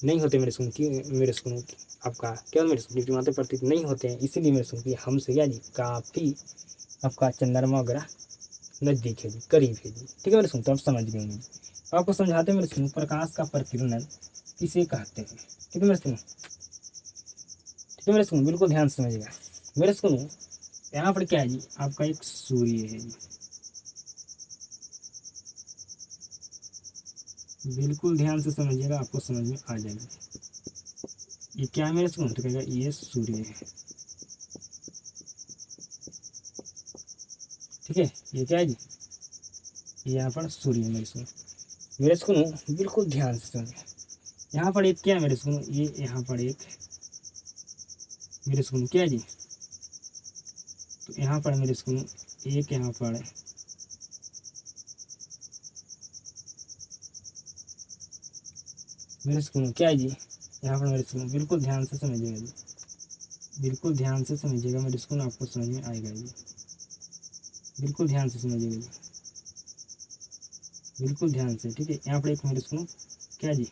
नहीं होते मेरे सुन क्यों मेरे सुनो आपका क्या मेरे सुन टिमटिमाते प्रतीत नहीं होते हैं, इसीलिए मेरे सुन कि हमसे क्या जी काफ़ी आपका चंद्रमा ग्रह नज़दीक है जी, करीब है जी, ठीक है मेरे सुन। तो आप समझ गए होंगे। आपको समझाते मेरे सुन प्रकाश का प्रकीर्णन किसे कहते हैं, ठीक है मेरे सुन, ठीक है मेरे सुन बिल्कुल ध्यान से समझिएगा। मेरे सुनो यहाँ पर क्या है जी आपका एक सूर्य है जी, बिल्कुल ध्यान से समझिएगा आपको समझ में आ जाएगा। ये क्या है मेरे सुनो तो कहेगा ये सूर्य है, ठीक है। ये क्या है जी ये यहाँ पर सूर्य है मेरे सुनो बिल्कुल ध्यान से समझिए। यहाँ पर एक क्या है मेरे सुनो ये यहाँ पर एक मेरे सुनो क्या है जी तो यहाँ पर मेरे सुनो एक यहाँ पर मेरे सुनो क्या है जी यहाँ पर मेरे सुनो बिल्कुल ध्यान से समझिएगा जी, बिल्कुल ध्यान से समझिएगा मेरे सुनो आपको समझ में आएगा जी, बिल्कुल ध्यान से समझिएगा जी, बिल्कुल ध्यान से, ठीक है। यहाँ पर एक मेरे सुनो क्या जी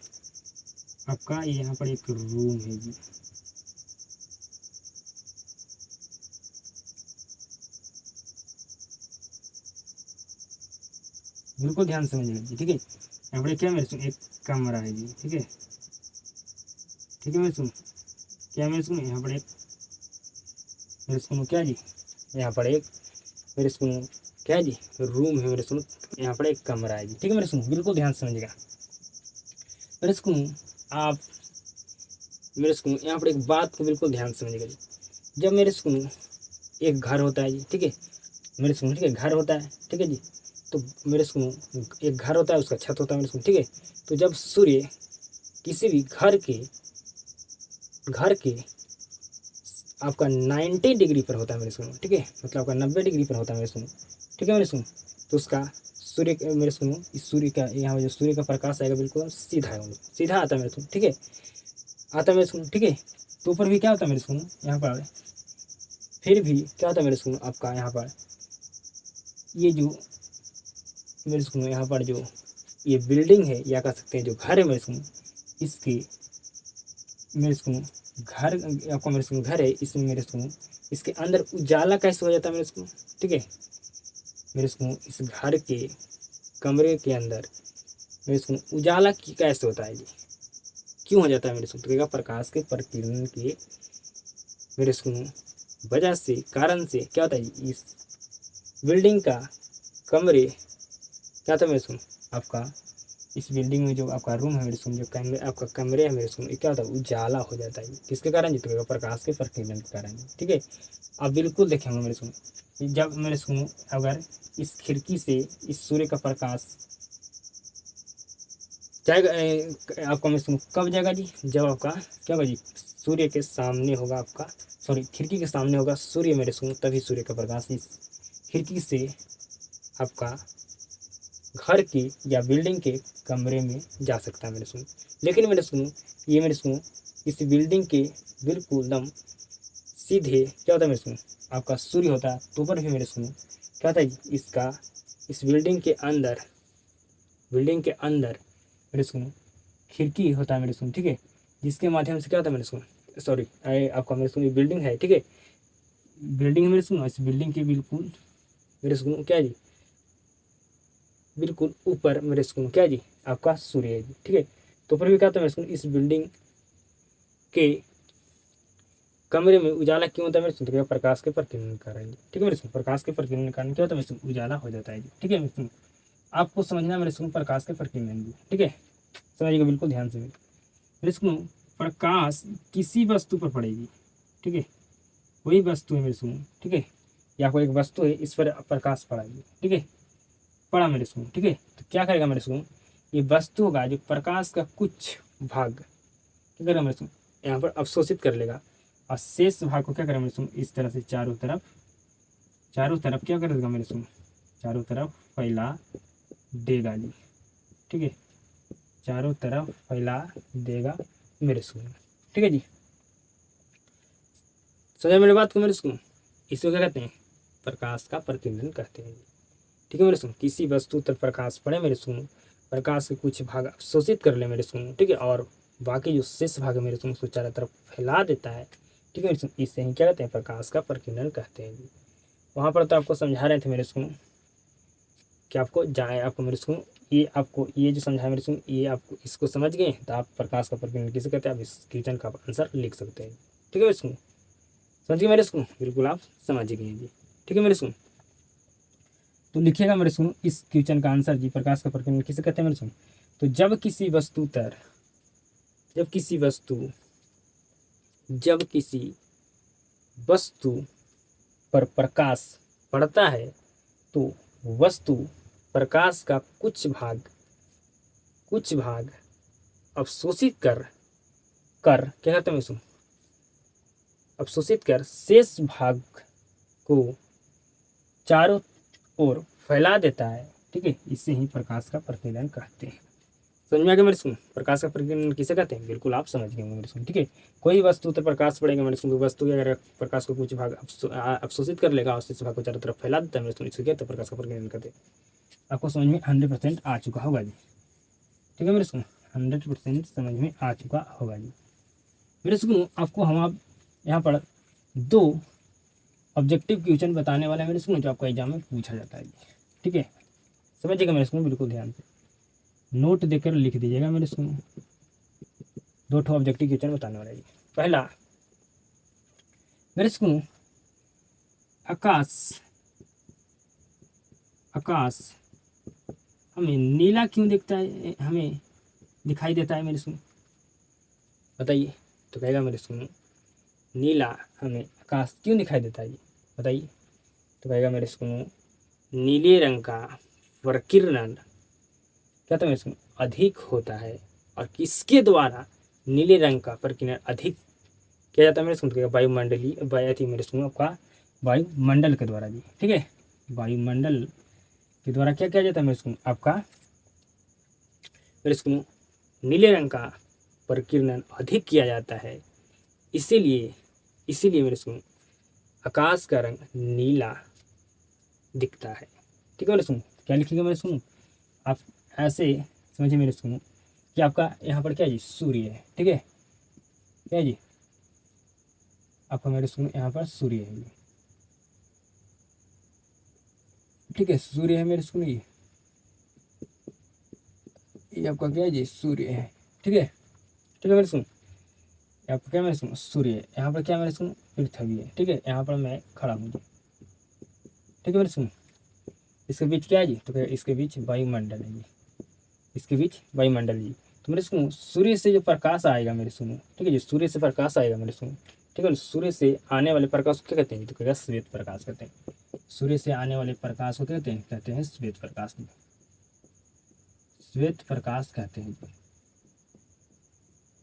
आपका ये यहाँ पर एक रूम है जी, बिल्कुल ध्यान से समझिएगा जी, ठीक है। यहाँ पर क्या मेरे सुनो एक कमरा है जी, ठीक है, ठीक है मेरे सुनो क्या मेरे सुनो यहाँ पर एक मेरे सुनो क्या जी यहाँ पर एक मेरे सुनो क्या जी रूम है मेरे सुनो, यहाँ पर एक कमरा है जी, ठीक है मेरे सुनो बिल्कुल ध्यान से समझिएगा। मेरे सुनो आप मेरे सुनो यहाँ पर एक बात को बिल्कुल ध्यान से समझिएगा जी। जब मेरे सुनो एक घर होता है जी, ठीक है मेरे सुनो, ठीक है घर होता है, ठीक है जी। तो मेरे सुनो एक घर होता है उसका छत होता है मेरे सुनो, ठीक है। तो जब सूर्य किसी भी घर के आपका 90 डिग्री पर होता है मेरे सुनो, ठीक है मतलब आपका 90 डिग्री पर होता है मेरे सुनो, ठीक है मेरे सुनो। तो उसका सूर्य मेरे सुनो इस सूर्य का यहाँ जो सूर्य का प्रकाश आएगा बिल्कुल सीधा है सीधा आता है मेरे सुनो, ठीक है आता है मेरे सुनो, ठीक है। तो ऊपर भी क्या होता है मेरे सुनो यहाँ पर फिर भी क्या होता है मेरे सुनो आपका यहाँ पर ये जो मेरे सुनो यहाँ पर जो ये बिल्डिंग है या कह सकते हैं जो घर है मेरे सुनो इसके मेरे सुनो घर आपका मेरे सुनो घर है इसमें मेरे सुनो इसके अंदर उजाला कैसे हो जाता है मेरे स्कूल, ठीक है मेरे स्कूल, इस घर के कमरे के अंदर मेरे स्कूल उजाला कैसे होता है जी, क्यों हो जाता है मेरे स्कूल, तो कहेगा प्रकाश के प्रकीर्णन के मेरे स्कूल वजह से, कारण से क्या होता है जी, इस बिल्डिंग का कमरे क्या था मेरे सुन आपका, इस बिल्डिंग में जो आपका रूम है मेरे सुन, जो कमरे आपका कमरे है मेरे सुन, क्या होता है उजाला हो जाता है, किसके कारण जी, तो प्रकाश के प्रकीर्णन के कारण, ठीक है। अब बिल्कुल देखेंगे मेरे सुन, जब मेरे सुन अगर इस खिड़की से इस सूर्य का प्रकाश जाएगा आपका मेरे सुन, कब जाएगा जी, जब आपका क्या होगा जी, सूर्य के सामने होगा आपका, सॉरी खिड़की के सामने होगा सूर्य मेरे सुन, तभी सूर्य का प्रकाश इस खिड़की से आपका घर की या बिल्डिंग के कमरे में जा सकता है मेरे सुनो। लेकिन मेरे सुनो, ये मेरे सुनो इस बिल्डिंग के बिल्कुल दम सीधे क्या होता है मेरे सुनो, आपका सूर्य होता है, तो ऊपर भी मेरे सुनो क्या होता है इसका, इस बिल्डिंग के अंदर मेरे सुनो खिड़की होता है मेरे सुनो, ठीक है, जिसके माध्यम से क्या होता है मेरे सुनो, सॉरी आपका मेरे सुनो बिल्डिंग है, ठीक है, बिल्डिंग है मेरे सुनो, इस बिल्डिंग के बिल्कुल मेरे सुनो क्या है जी, बिल्कुल ऊपर मेरे स्कूल क्या जी, आपका सूर्य है जी, ठीक है। तो फिर भी क्या होता है मेरे स्कूल, इस बिल्डिंग के कमरे में उजाला क्यों होता है मेरे स्कूल, प्रकाश के प्रकीर्णन के कारण, ठीक है मेरे स्कूल, प्रकाश के प्रकीर्णन के कारण क्या होता है मेरे स्कूल, उजाला हो जाता है जी, ठीक है मेरे स्कूल। आपको समझना मेरे स्कूल प्रकाश के प्रकीर्णन जी, ठीक है, समझिएगा बिल्कुल ध्यान से मेरे स्कूल। प्रकाश किसी वस्तु पर पड़ेगी, ठीक है, वही वस्तु है मेरे स्कूल, ठीक है, या कोई एक वस्तु है इस पर प्रकाश पड़ेगी, ठीक है, पड़ा मेरे स्कूल, ठीक है, तो क्या करेगा मेरे स्कूल, ये वस्तु होगा जो प्रकाश का कुछ भाग क्या करेगा मेरे स्कूल, यहाँ पर अवशोषित कर लेगा, और शेष भाग को क्या करेगा मेरे स्कूल, इस तरह से चारों तरफ क्या कर देगा मेरे स्कूल, चारों तरफ फैला देगा जी, ठीक है, चारों तरफ फैला देगा मेरे स्कूल, ठीक है जी, समझा मेरी बात को मेरे स्कूल। इसको क्या कहते हैं, प्रकाश का प्रकीर्णन कहते हैं, ठीक है मेरे सुन, किसी वस्तु तक प्रकाश पड़े मेरे सुन, प्रकाश के कुछ भाग अवशोषित कर ले मेरे सुन, ठीक है, और बाकी जो शेष भाग है मेरे सुन उसको चारों तरफ फैला देता है, ठीक है मेरे सुन, इससे ही क्या कहते हैं, प्रकाश का प्रकीर्णन कहते हैं जी। वहाँ पर तो आपको समझा रहे थे मेरे सुन कि आपको जाए, आपको मेरे सुन ये आपको ये जो समझाया मेरे सुन, ये आपको इसको समझ गए तो आप प्रकाश का प्रकीर्णन किसे कहते हैं, आप इस क्वेश्चन का आंसर लिख सकते हैं, ठीक है मेरे सुन, समझ गए मेरे सुन, बिल्कुल आप समझ गए जी, ठीक है मेरे सुन। तो लिखिएगा मेरे सुनो इस क्वेश्चन का आंसर जी, प्रकाश का प्रकीर्णन किसे कहते हैं मेरे सुनो, तो जब किसी वस्तु पर प्रकाश पड़ता है तो वस्तु प्रकाश का कुछ भाग अवशोषित कर कर क्या कहते हैं मेरे, अवशोषित कर शेष भाग को चारों ओर फैला देता है, ठीक है, इससे ही प्रकाश का प्रकीर्णन कहते हैं। समझ में आ गया मेरे सुन, प्रकाश का प्रकीर्णन किसे कहते हैं, बिल्कुल आप समझ गए मेरे सुन, ठीक है। कोई वस्तु तो प्रकाश पड़ेगा मेरे सुन, वस्तु अगर प्रकाश को कुछ भाग अवशोषित कर लेगा और शेष भाग को चारों तरफ फैला देता है मेरे सुन, इसको कहते हैं प्रकाश का प्रकीर्णन कहते हैं। आपको समझ में 100% आ चुका होगा जी, ठीक है मेरे सुन, 100% समझ में आ चुका होगा जी मेरे सुन। आपको हम आप यहाँ पर 2 ऑब्जेक्टिव क्वेश्चन बताने वाले हैं मेरे सुन, जो आपको एग्जाम में पूछा जाता है, ठीक है, समझिएगा मेरे सुन बिल्कुल ध्यान से, नोट देकर लिख दीजिएगा मेरे सुन। 2 ऑब्जेक्टिव क्वेश्चन बताने वाला है। पहला मेरे सुनो, आकाश आकाश हमें नीला क्यों दिखता है, हमें दिखाई देता है मेरे सुनो, बताइए। तो कहेगा मेरे सुनो नीला हमें आकाश क्यों दिखाई देता है, बताइए। तो कहेगा मेरे सुनो नीले रंग का प्रकीर्णन क्या था मेरे सुनो अधिक होता है, और किसके द्वारा नीले रंग का प्रकीर्णन अधिक किया जाता है मेरे सुनो, वायुमंडलीय वायु मेरे सुनो आपका वायुमंडल के द्वारा जी, ठीक है, वायुमंडल के द्वारा क्या किया जाता है मेरे सुनो आपका मेरे सुनो नीले रंग का प्रकीर्णन अधिक किया जाता है, इसीलिए मेरे सुनो आकाश का रंग नीला दिखता है, ठीक है मेरे सुनो। क्या लिखेगा मेरे सुनो, आप ऐसे समझिए मेरे सुनो कि आपका यहाँ पर क्या जी सूर्य है, ठीक है, क्या जी आपका मेरे सुनो यहाँ पर सूर्य है ये, ठीक है, सूर्य है मेरे सुनो ये आपका क्या है जी, सूर्य है, ठीक है मेरे सुनो, आपका क्या मेरे सुनो सूर्य है, यहाँ पर क्या मेरे सुनो पृथ्वी है, ठीक है, यहाँ पर मैं खड़ा हूँ जी, ठीक है मेरे सुनो, इसके बीच क्या है जी, तो क्या इसके बीच वायुमंडल है जी, इसके बीच वायुमंडल जी। तो मेरे सुनो सूर्य से जो प्रकाश आएगा मेरे सुनो, ठीक है जी, सूर्य से प्रकाश आएगा मेरे सुनो, ठीक है, सूर्य से आने वाले प्रकाश को क्या कहते हैं, तो कहेगा श्वेत प्रकाश कहते हैं। सूर्य से आने वाले प्रकाश को कहते हैं श्वेत प्रकाश, श्वेत प्रकाश कहते हैं,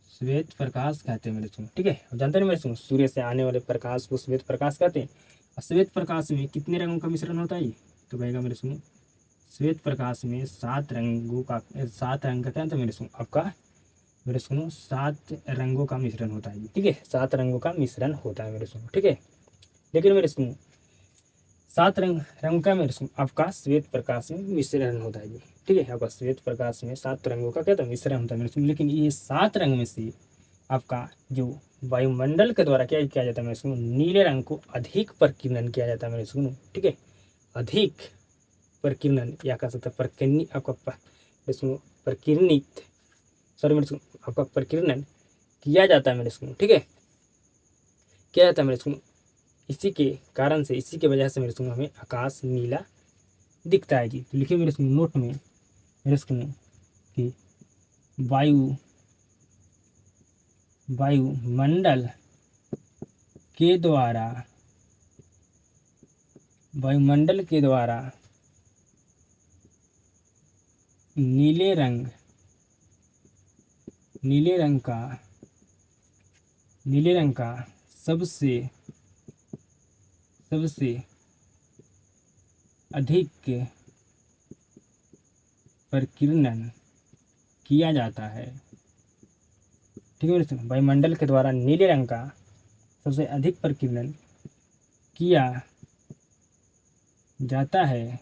श्वेत प्रकाश कहते हैं मेरे सुनो, ठीक है, जानते हैं मेरे सुनो, सूर्य से आने वाले प्रकाश को श्वेत प्रकाश कहते हैं। और श्वेत प्रकाश में कितने रंगों का मिश्रण होता है, तो कहेगा मेरे सुनो श्वेत प्रकाश में 7 रंगों का, 7 रंग का क्या था मेरे सुनो आपका, मेरे सुनो 7 रंगों का मिश्रण होता है, ठीक है, 7 रंगों का मिश्रण होता है मेरे सुनो, ठीक है। लेकिन मेरे सुनो 7 रंग का मेरे सुनो आपका श्वेत प्रकाश में मिश्रण होता है जी, ठीक है, आपका श्वेत प्रकाश में 7 रंगों का क्या था मिश्रण होता है मेरे सुनो। लेकिन ये 7 रंग में से आपका जो वायुमंडल के द्वारा क्या किया जाता है मेरे सुनो, नीले रंग को अधिक प्रकीर्णन किया जाता है मेरे सुनो, ठीक है, अधिक प्रकीर्णन या कह सकते हैं प्रकिरणी आपका इसमें प्रकीर्णित, सॉरी मेरे सुनो आपका प्रकीर्णन किया जाता है मेरे सुनो, ठीक है, किया जाता है मेरे सुनो। इसी के कारण से, इसी के वजह से मेरे सुनो हमें आकाश नीला दिखता है जी। तो लिखिए मेरे सुनो नोट में मेरे सुनो कि वायुमंडल के द्वारा, वायुमंडल के द्वारा नीले रंग का सबसे अधिक प्रकीर्णन किया जाता है, ठीक है मेरे सुनो, वायुमंडल के द्वारा नीले रंग का सबसे अधिक प्रकीर्णन किया जाता है,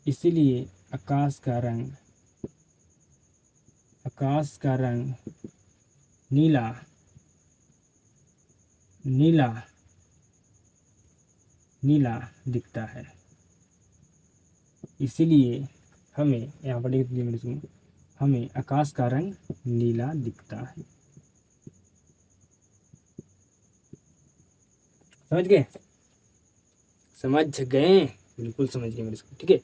इसलिए आकाश का रंग नीला दिखता है। इसीलिए हमें यहाँ पर लिख दीजिए मेरे सुनो, हमें आकाश का रंग नीला दिखता है। समझ गए, बिल्कुल समझ गए मेरे सुनो, ठीक है।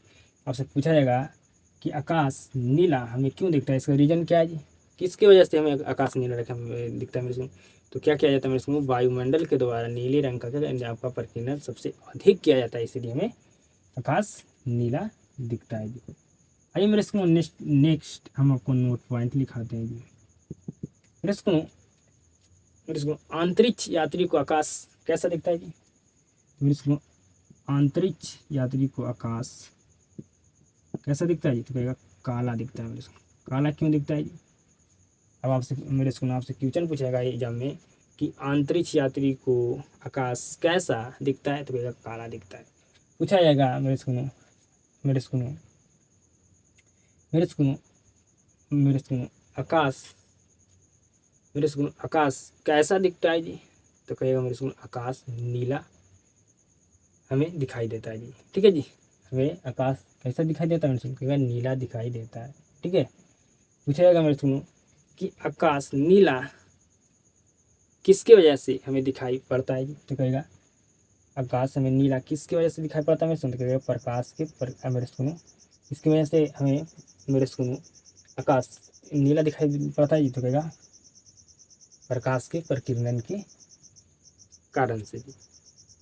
आपसे पूछा जाएगा कि आकाश नीला हमें क्यों दिखता है, इसका रीजन क्या है जी, किसकी वजह से हमें आकाश नीला दिखता है मेरे सुनो। तो क्या किया जाता है मेरे सुनो, वायुमंडल के द्वारा नीले रंग का क्या आपका प्रकीर्णन सबसे अधिक किया जाता है, इसीलिए हमें आकाश नीला दिखता है जी। आइए मेरे सुनो नेक्स्ट हम आपको नोट पॉइंट लिखाते हैं जी। मेरे सुनो अंतरिक्ष यात्री को आकाश कैसा दिखता है जी, मेरे सुनो अंतरिक्ष यात्री को आकाश कैसा दिखता है जी, तो कहेगा काला दिखता है मेरे सुनो। काला क्यों दिखता है जी, अब आपसे मेरे सुनो आपसे क्वेश्चन पूछेगा एग्जाम में कि अंतरिक्ष यात्री को आकाश कैसा दिखता है, तो कहेगा काला दिखता है। पूछा जाएगा मेरे सुनो आकाश आकाश कैसा दिखता है जी, तो कहेगा मेरे सुनो आकाश नीला हमें दिखाई देता है जी, ठीक है जी। हमें आकाश कैसा दिखाई देता है मेरे सुनो, कहेगा नीला दिखाई देता है, ठीक है। पूछा जाएगा मेरे सुनो कि आकाश नीला किसके वजह से हमें दिखाई पड़ता है जी, तो कहेगा आकाश हमें नीला किसकी वजह से दिखाई पड़ता है मेरे सुनो, तो कहेगा प्रकाश के मेरे सुनो इसकी वजह से हमें मेरे सुनो आकाश नीला दिखाई पड़ता है जी, तो कहेगा प्रकाश के प्रकीर्णन के कारण से जी।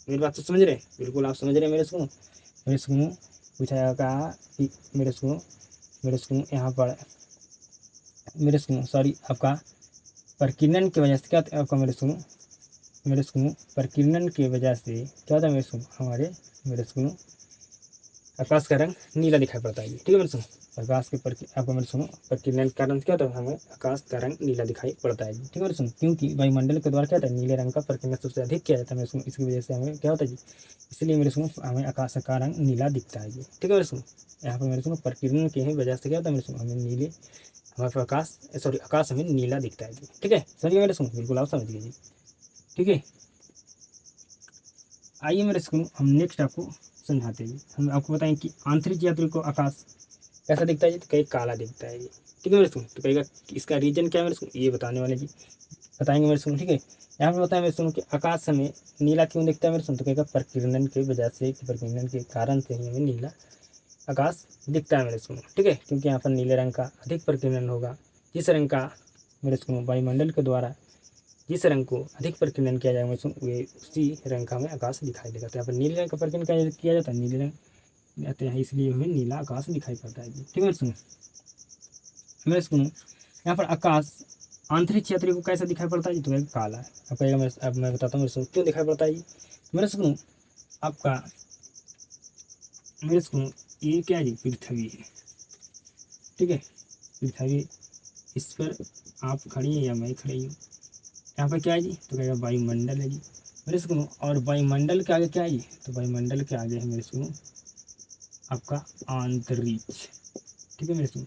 मेरी बात तो समझ रहे, बिल्कुल आप समझ रहे मेरे सुनो पूछा जाएगा कि मेरे सुनो यहाँ पर मेरे सुनो सॉरी आपका प्रकीर्णन की वजह से क्या आपका मेरे सुनो प्रकीर्णन की वजह से क्या होता है मेरे सुनो हमारे मेरे सुनो आकाश का रंग नीला दिखाई पड़ता है जी। ठीक है मेरे सुनो, प्रकाश के आपको मेरे सुनो प्रकीर्णन के कारण क्या होता है, हमें आकाश का रंग नीला दिखाई पड़ता है जी। ठीक है मेरे सुनो, क्योंकि वायुमंडल के द्वारा क्या होता है, नीले रंग का प्रकीर्णन सबसे अधिक किया जाता है मेरे सुनो, इसकी वजह से हमें क्या होता है जी, इसलिए मेरे सुनो हमें आकाश का रंग नीला दिखता है जी। ठीक है मेरे सुनो, यहाँ पर मेरे सुनो प्रकीर्णन की ही वजह से क्या होता है मेरे सुनो, हमें नीले हमारे प्रकाश सॉरी आकाश हमें नीला दिखता है जी। ठीक है समझिए मेरे सुनो, बिल्कुल आप समझिए जी। ठीक है, आइए मेरे सुनो हम नेक्स्ट आपको समझाते हैं। हम आपको बताएं कि आंतरिक यात्री को आकाश कैसा दिखता है जी, तो कहीं काला दिखता है जी। ठीक है मेरे सुनो, तो कहेगा इसका रीजन क्या है मेरे सुनो, ये बताने वाले जी बताएंगे मेरे सुनो। ठीक है, यहाँ पे बताएं मेरे सुनो कि आकाश हमें नीला क्यों दिखता है मेरे सुनो, तो कहेगा प्रकीर्णन की वजह से, प्रकीर्णन के कारण से ही हमें नीला आकाश दिखता है मेरे सुनो। ठीक है, क्योंकि यहाँ पर नीले रंग का अधिक प्रकीर्णन होगा, जिस रंग का मेरे सुनो वायुमंडल के द्वारा जिस रंग को अधिक प्रकीर्णन किया जाएगा मेरे सुनो, वे उसी रंग का हमें आकाश दिखाई देगा। तो यहाँ पर नीले रंग का प्रकीर्णन किया जाता है, नीले रंग आते हैं, इसलिए हमें नीला आकाश दिखाई पड़ता है जी। ठीक है सुनो, मेरे सुनो यहाँ पर आकाश आंतरिक क्षेत्र को कैसा दिखाई पड़ता है जी, तो काला है। अब कहेगा अब मैं बताता हूँ मेरे सुनो क्यों दिखाई पड़ता है जी। मेरे सुनो आपका मेरे सुनो ये क्या है जी, पृथ्वी है। ठीक है, पृथ्वी, इस पर आप खड़ी हैं या मैं खड़ी हूँ, यहाँ पर क्या है जी, तो कहेगा वायुमंडल है जी मेरे सुनो। और वायुमंडल के आगे क्या है जी, तो वायुमंडल के आगे है मेरे सुनो आपका अंतरिक्ष। ठीक है मेरे सुनो,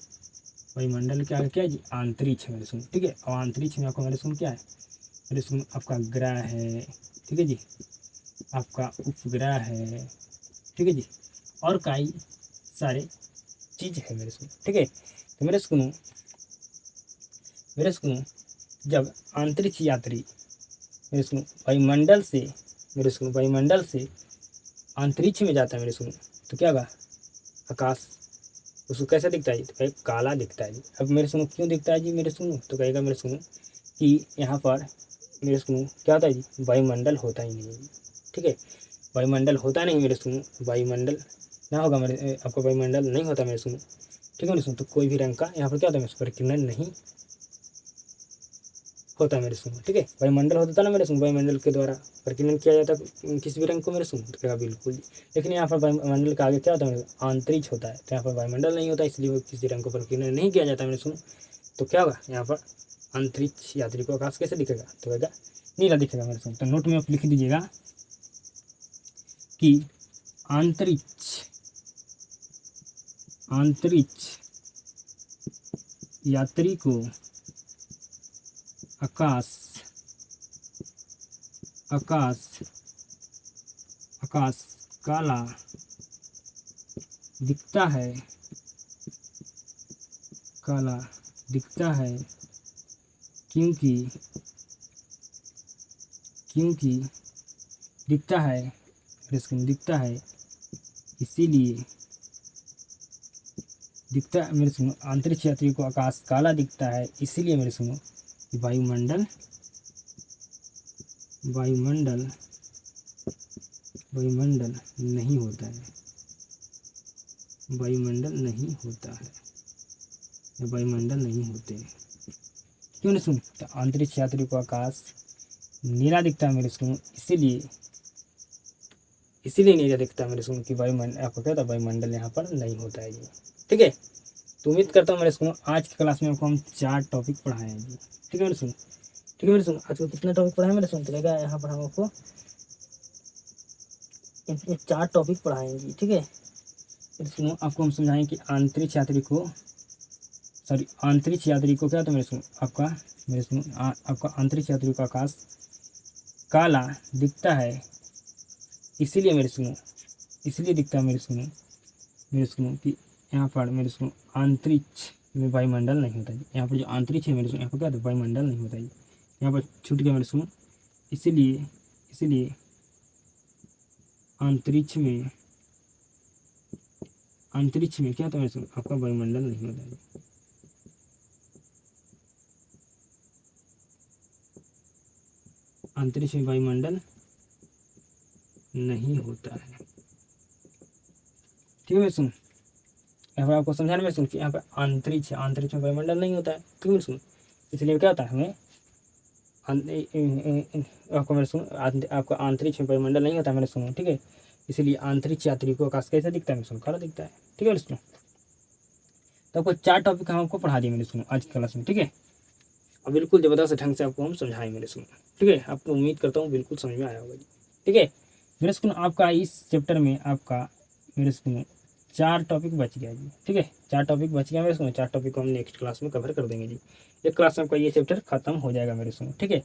वायुमंडल के आगे क्या है जी, अंतरिक्ष है मेरे सुनो। ठीक है, और अंतरिक्ष में आपका मेरे सुनो क्या है, मेरे सुनो आपका ग्रह है। ठीक है जी, आपका उपग्रह है। ठीक है जी, और कई सारे चीज है मेरे सुनो। ठीक है, तो मेरे सुनो जब अंतरिक्ष यात्री मेरे सुनो वायुमंडल से मेरे सुनो वायुमंडल से अंतरिक्ष में जाता है मेरे सुनो, तो क्या होगा, आकाश उसको कैसा दिखता है जी, तो कहीं काला दिखता है जी। अब मेरे सुनो क्यों दिखता है जी मेरे सुनो, तो कहेगा मेरे सुनो कि यहाँ पर मेरे सुनो क्या होता है जी, वायुमंडल होता ही नहीं है जी। ठीक है, वायुमंडल होता नहीं मेरे सुनो, वायुमंडल ना होगा मेरे आपका वायुमंडल नहीं होता मेरे सुनो। ठीक है मेरे सुनो, तो कोई भी रंग का यहाँ पर क्या होता है मेरे प्रकीर्णन नहीं होता मेरे सुनो। ठीक है, वायुमंडल होता था ना मेरे सुनो, वायुमंडल के द्वारा प्रकीर्णन किया जाता किसी भी रंग को मेरे सुनो, तो कहेगा बिल्कुल जी। लेकिन यहाँ पर वायुमंडल के आगे क्या होता है, अंतरिक्ष होता है, तो यहाँ पर वायुमंडल नहीं होता, इसलिए वो किसी रंग को प्रकीर्णन नहीं किया जाता मेरे सुनो। तो क्या होगा, यहाँ पर अंतरिक्ष यात्री को आकाश कैसे दिखेगा, तो कहेगा नीला दिखेगा मेरे सुनो। तो नोट में आप लिख दीजिएगा कि अंतरिक्ष अंतरिक्ष यात्री को आकाश आकाश आकाश काला दिखता है, काला दिखता है, क्योंकि क्योंकि दिखता है दिखता है इसीलिए दिखता है मेरे सुनो, अंतरिक्ष यात्री को आकाश काला दिखता है इसीलिए मेरे सुनो वायुमंडल वायुमंडल वायुमंडल नहीं होता है, वायुमंडल नहीं होता है, वायुमंडल नहीं होते। क्यों नहीं सुन, तो अंतरिक्ष यात्री को आकाश नीला दिखता है मेरे सुनो, इसीलिए नीला दिखता है मेरे सुनो कि वायुमंडल आपको क्या था, वायुमंडल यहाँ पर नहीं होता है जी। ठीक है, तो उम्मीद करता हूँ मेरे सुनो आज की क्लास में आपको हम 4 टॉपिक पढ़ाए हैं जी। ठीक है मेरे सुनो, ठीक है मेरे सुनो आज को कितने टॉपिक पढ़ाए मेरे सुनो, तो यहाँ पर हम आपको 4 टॉपिक पढ़ाएंगे जी। ठीक है, फिर सुनो आपको हम समझाएं कि अंतरिक्ष यात्री को क्या, तो मेरे सुनो आपका अंतरिक्ष यात्री को आकाश काला दिखता है इसीलिए दिखता है मेरे सुनो कि यहाँ पर मेरे सुनो अंतरिक्ष में वायुमंडल नहीं होता है। यहाँ पर जो अंतरिक्ष है मेरे सुनो, यहाँ पर क्या होता है, वायुमंडल नहीं होता है, यहाँ पर छूट गया मेरे सुनो। इसलिए अंतरिक्ष में क्या होता है मेरे सुनो, आपका वायुमंडल नहीं होता है। अंतरिक्ष में वायुमंडल नहीं होता है। ठीक है मेरे सुनो, यहाँ पर आपको समझाने में सुन कि यहाँ पर अंतरिक्ष में वायुमंडल नहीं होता है। क्यों मेरे सुनो, इसलिए क्या होता है हमें आपको मेरे सुनो आपका अंतरिक्ष में वायुमंडल नहीं होता है मेरे सुनो। ठीक है, इसलिए आंतरिक यात्रियों को आकाश कैसा दिखता है मेरे सुनो, काला दिखता है। ठीक है मेरे सुनो, तो आपको 4 टॉपिक हम आपको पढ़ा दिए मेरे सुनो आज की क्लास में। ठीक है, और बिल्कुल जबरदस्त ढंग से आपको हम समझाएं मेरे सुनो। ठीक है, आपको उम्मीद करता हूँ बिल्कुल समझ में आया होगा जी। ठीक है मेरे सुनो, आपका इस चैप्टर में आपका मेरे सुनो 4 टॉपिक बच गया जी। ठीक है, 4 टॉपिक बच गया मेरे सुनो, 4 टॉपिक को हम नेक्स्ट क्लास में कवर कर देंगे जी। एक क्लास में आपका ये चैप्टर खत्म हो जाएगा मेरे सुनो। ठीक है,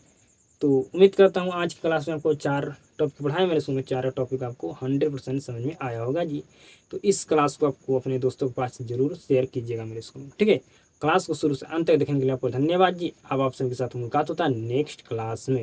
तो उम्मीद करता हूँ आज की क्लास में आपको 4 टॉपिक पढ़ाए मेरे सुनो, 4 टॉपिक आपको 100% समझ में आया होगा जी। तो इस क्लास को आपको अपने दोस्तों के पास जरूर शेयर कीजिएगा मेरे सुनो। ठीक है, क्लास को शुरू से अंत तक देखने के लिए आपको धन्यवाद जी। अब आप सभी के साथ मुलाकात होता है नेक्स्ट क्लास में।